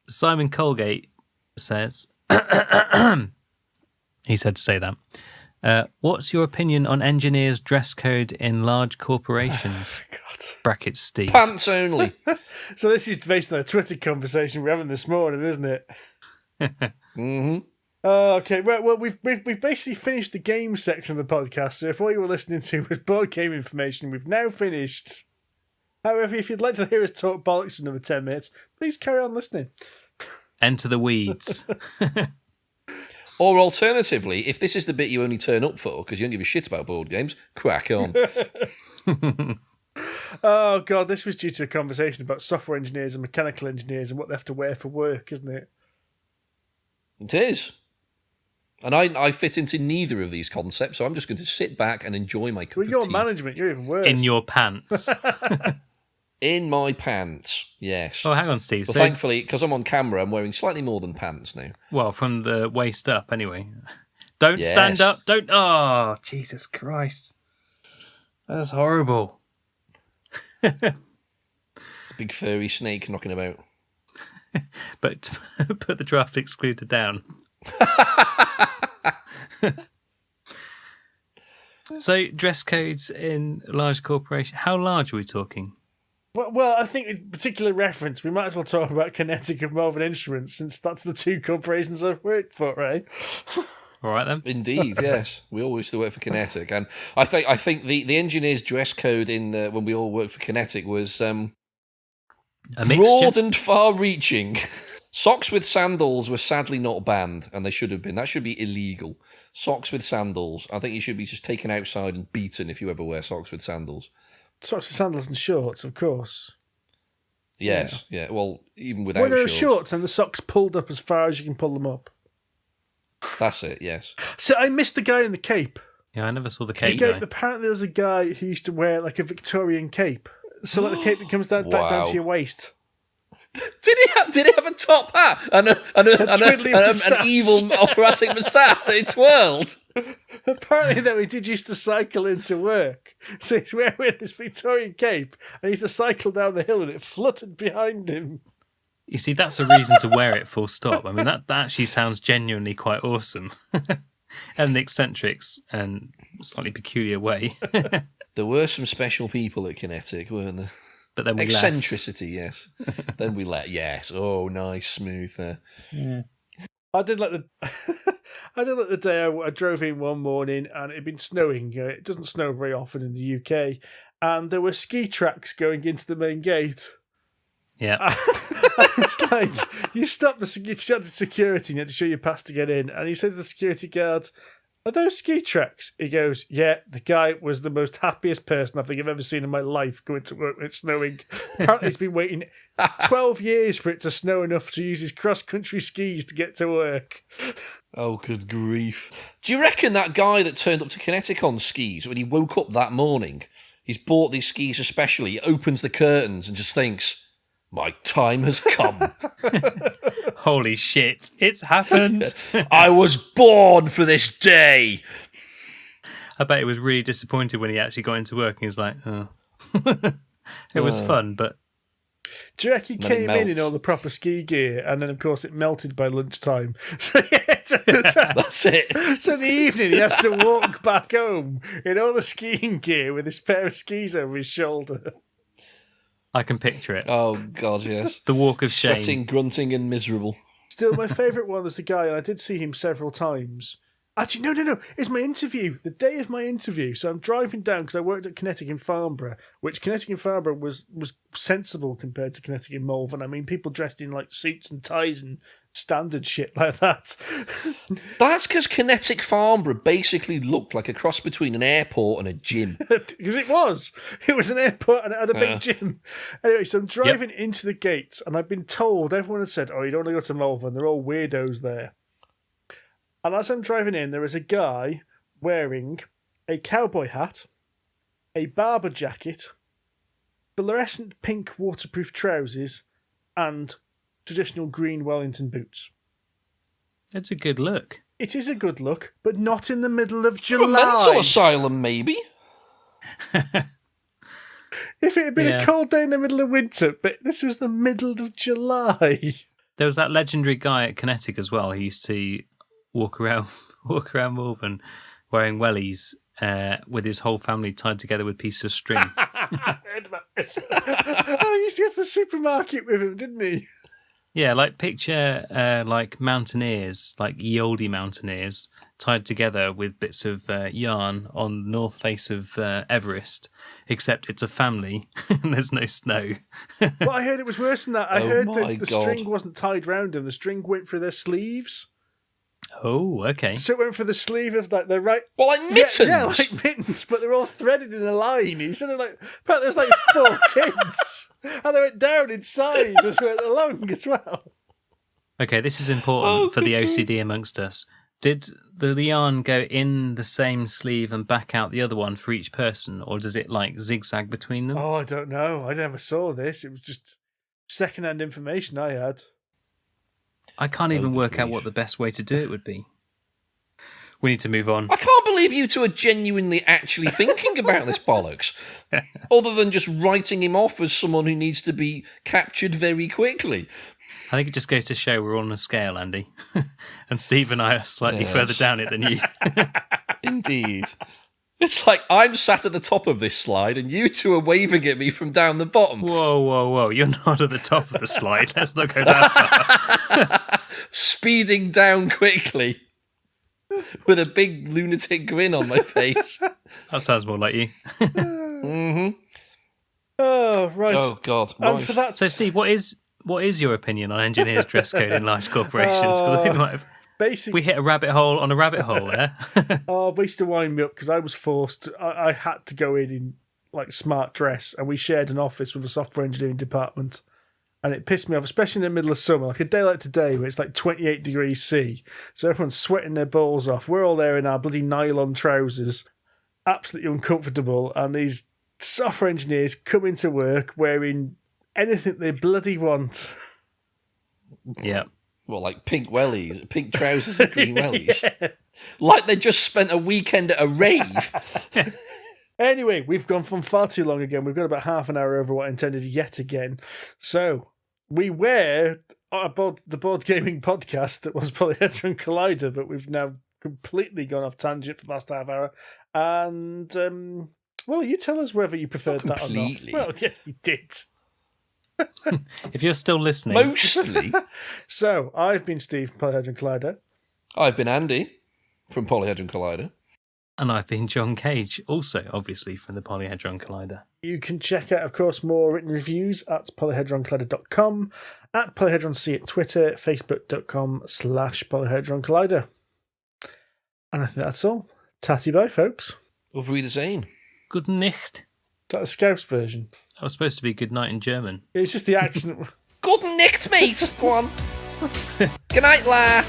Simon Colgate says, he said to say that. What's your opinion on engineers' dress code in large corporations? God. Brackets Steve. Pants only. So this is based on a Twitter conversation we're having this morning, isn't it? Mm-hmm. Okay, well, we've basically finished the game section of the podcast, so if all you were listening to was board game information, we've now finished. However, if you'd like to hear us talk bollocks for another 10 minutes, please carry on listening. Enter the weeds. Or alternatively, if this is the bit you only turn up for because you don't give a shit about board games, crack on. Oh, God, this was due to a conversation about software engineers and mechanical engineers and what they have to wear for work, isn't it? It is. And I fit into neither of these concepts, so I'm just going to sit back and enjoy my cup Well, of you're tea. management, you're even worse. In your pants. In my pants, yes. Oh, hang on, Steve. Well, So, thankfully, because I'm on camera, I'm wearing slightly more than pants now. well, from the waist up, anyway. Don't Yes. stand up. Don't. Oh, Jesus Christ. That's horrible. It's a big furry snake knocking about. But put the draft excluder down. So, dress codes in large corporations. How large are we talking? Well, I think in particular reference, we might as well talk about Kinetic and Melvin Instruments, since that's the two corporations I've worked for, right? All right, then. Indeed, yes. We all used to work for Kinetic. And I think the engineer's dress code when we all worked for Kinetic was A broad mixture. and far-reaching. Socks with sandals were sadly not banned, and they should have been. That should be illegal. Socks with sandals. I think you should be just taken outside and beaten if you ever wear socks with sandals. Socks and sandals and shorts, of course. Yes, yeah. Well, even without When there are shorts. shorts and the socks pulled up as far as you can pull them up. That's it, yes. So I missed the guy in the cape. Yeah, I never saw the cape. Cape, though. apparently there was a guy who used to wear like a Victorian cape. So like the cape that comes down back down to Wow. your waist. Did he have a top hat and twiddly an moustache. evil operatic moustache that he twirled? Apparently though he did used to cycle into work. So he's wearing this Victorian cape and he used to cycle down the hill and it fluttered behind him. You see, that's a reason to wear it, full stop. I mean, that actually sounds genuinely quite awesome. And the eccentrics and slightly peculiar way. There were some special people at Kinetic, weren't there? But then we left. Eccentricity, yes. Then we let, yes. Oh, nice, smooth there. I did like the day I drove in one morning and it had been snowing. It doesn't snow very often in the UK. And there were ski tracks going into the main gate. Yeah. It's like, you stop the security and you had to show your pass to get in. And he says to the security guard, "Are those ski tracks?" He goes, "Yeah." The guy was the most happiest person I think I've ever seen in my life going to work when it's snowing. Apparently he's been waiting 12 years for it to snow enough to use his cross-country skis to get to work. Oh, good grief. Do you reckon that guy that turned up to Kinetic on skis, when he woke up that morning, he's bought these skis especially, he opens the curtains and just thinks, my time has come. Holy shit, it's happened. I was born for this day. I bet he was really disappointed when he actually got into work and he was like, oh. It was fun, but Do you reckon he Then it came in melts. all the proper ski gear, and then of course it melted by lunchtime? That's it. So in the evening he has to walk back home in all the skiing gear with his pair of skis over his shoulder. I can picture it. Oh God, yes. The walk of shame. Sweating, grunting, and miserable. Still, my favourite one was the guy, and I did see him several times. Actually, no. It's my interview. The day of my interview. So I'm driving down because I worked at Kinetic in Farnborough, which Kinetic in Farnborough was sensible compared to Kinetic in Malvern. I mean, people dressed in like suits and ties and standard shit like that. That's because Kinetic Farnborough basically looked like a cross between an airport and a gym. Because it was. It was an airport and it had a big gym. Anyway, so I'm driving into the gates and I've been told, everyone has said, oh, you don't want to go to Malvern, they're all weirdos there. And as I'm driving in, there is a guy wearing a cowboy hat, a barber jacket, fluorescent pink waterproof trousers, and traditional green Wellington boots. It's a good look. It is a good look, but not in the middle of A July. mental asylum, maybe. If it had been a cold day in the middle of winter, but this was the middle of July. There was that legendary guy at Kinetic as well who used to walk around Malvern wearing wellies with his whole family tied together with pieces of string. I heard about this. Oh, he used to go to the supermarket with him, didn't he? Yeah, like picture like mountaineers, like ye olde mountaineers, tied together with bits of yarn on the north face of Everest, except it's a family and there's no snow. Well, I heard it was worse than that. I Oh heard my that the God. string wasn't tied round them. The string went through their sleeves. Oh, okay. So it went for the sleeve of like their right. Well, like mittens. Yeah, like mittens, but they're all threaded in a line. He said they're like, apparently there's like 4 kids, and they went down in size as we went along as well. Okay, this is important for the OCD amongst us. Did the yarn go in the same sleeve and back out the other one for each person, or does it like zigzag between them? Oh, I don't know. I never saw this. It was just second-hand information I had. I can't even work out grief. what the best way to do it would be. We need to move on. I can't believe you two are genuinely actually thinking about this bollocks, other than just writing him off as someone who needs to be captured very quickly. I think it just goes to show we're all on a scale, Andy. And Steve and I are slightly further down it than you. Indeed. It's like I'm sat at the top of this slide and you two are waving at me from down the bottom. Whoa. You're not at the top of the slide. Let's not go that far. Speeding down quickly with a big lunatic grin on my face. That sounds more like you. Oh, right. Oh, God. Right. And for that, So, Steve, what is your opinion on engineers' dress code in large corporations? 'Cause I think basically, we hit a rabbit hole on a rabbit hole there. we used to wind me up because I was forced. I had to go in like smart dress, and we shared an office with a software engineering department, and it pissed me off, especially in the middle of summer, like a day like today where it's like 28 degrees C. So everyone's sweating their balls off. We're all there in our bloody nylon trousers, absolutely uncomfortable, and these software engineers come into work wearing anything they bloody want. Yeah. Well, like pink wellies, pink trousers and green wellies. Like they just spent a weekend at a rave. Anyway, we've gone from far too long again. We've got about half an hour over what I intended yet again. So, we were about the board gaming podcast that was Polyhedron Collider, but we've now completely gone off tangent for the last half hour. And, well, you tell us whether you preferred that or not. Completely. Well, yes, we did. If you're still listening, Mostly. So, I've been Steve, Polyhedron Collider. I've been Andy from Polyhedron Collider. and I've been John Cage, also obviously from the Polyhedron Collider. You can check out, of course, more written reviews at polyhedroncollider.com, at polyhedronc at Twitter, facebook.com/polyhedron collider. And I think that's all. Tatty bye, folks. Auf Wiedersehen. Good Nacht. That a Scouse version. That was supposed to be good night in German. It's just the accent. Good night, mate. Go on. Good night, la.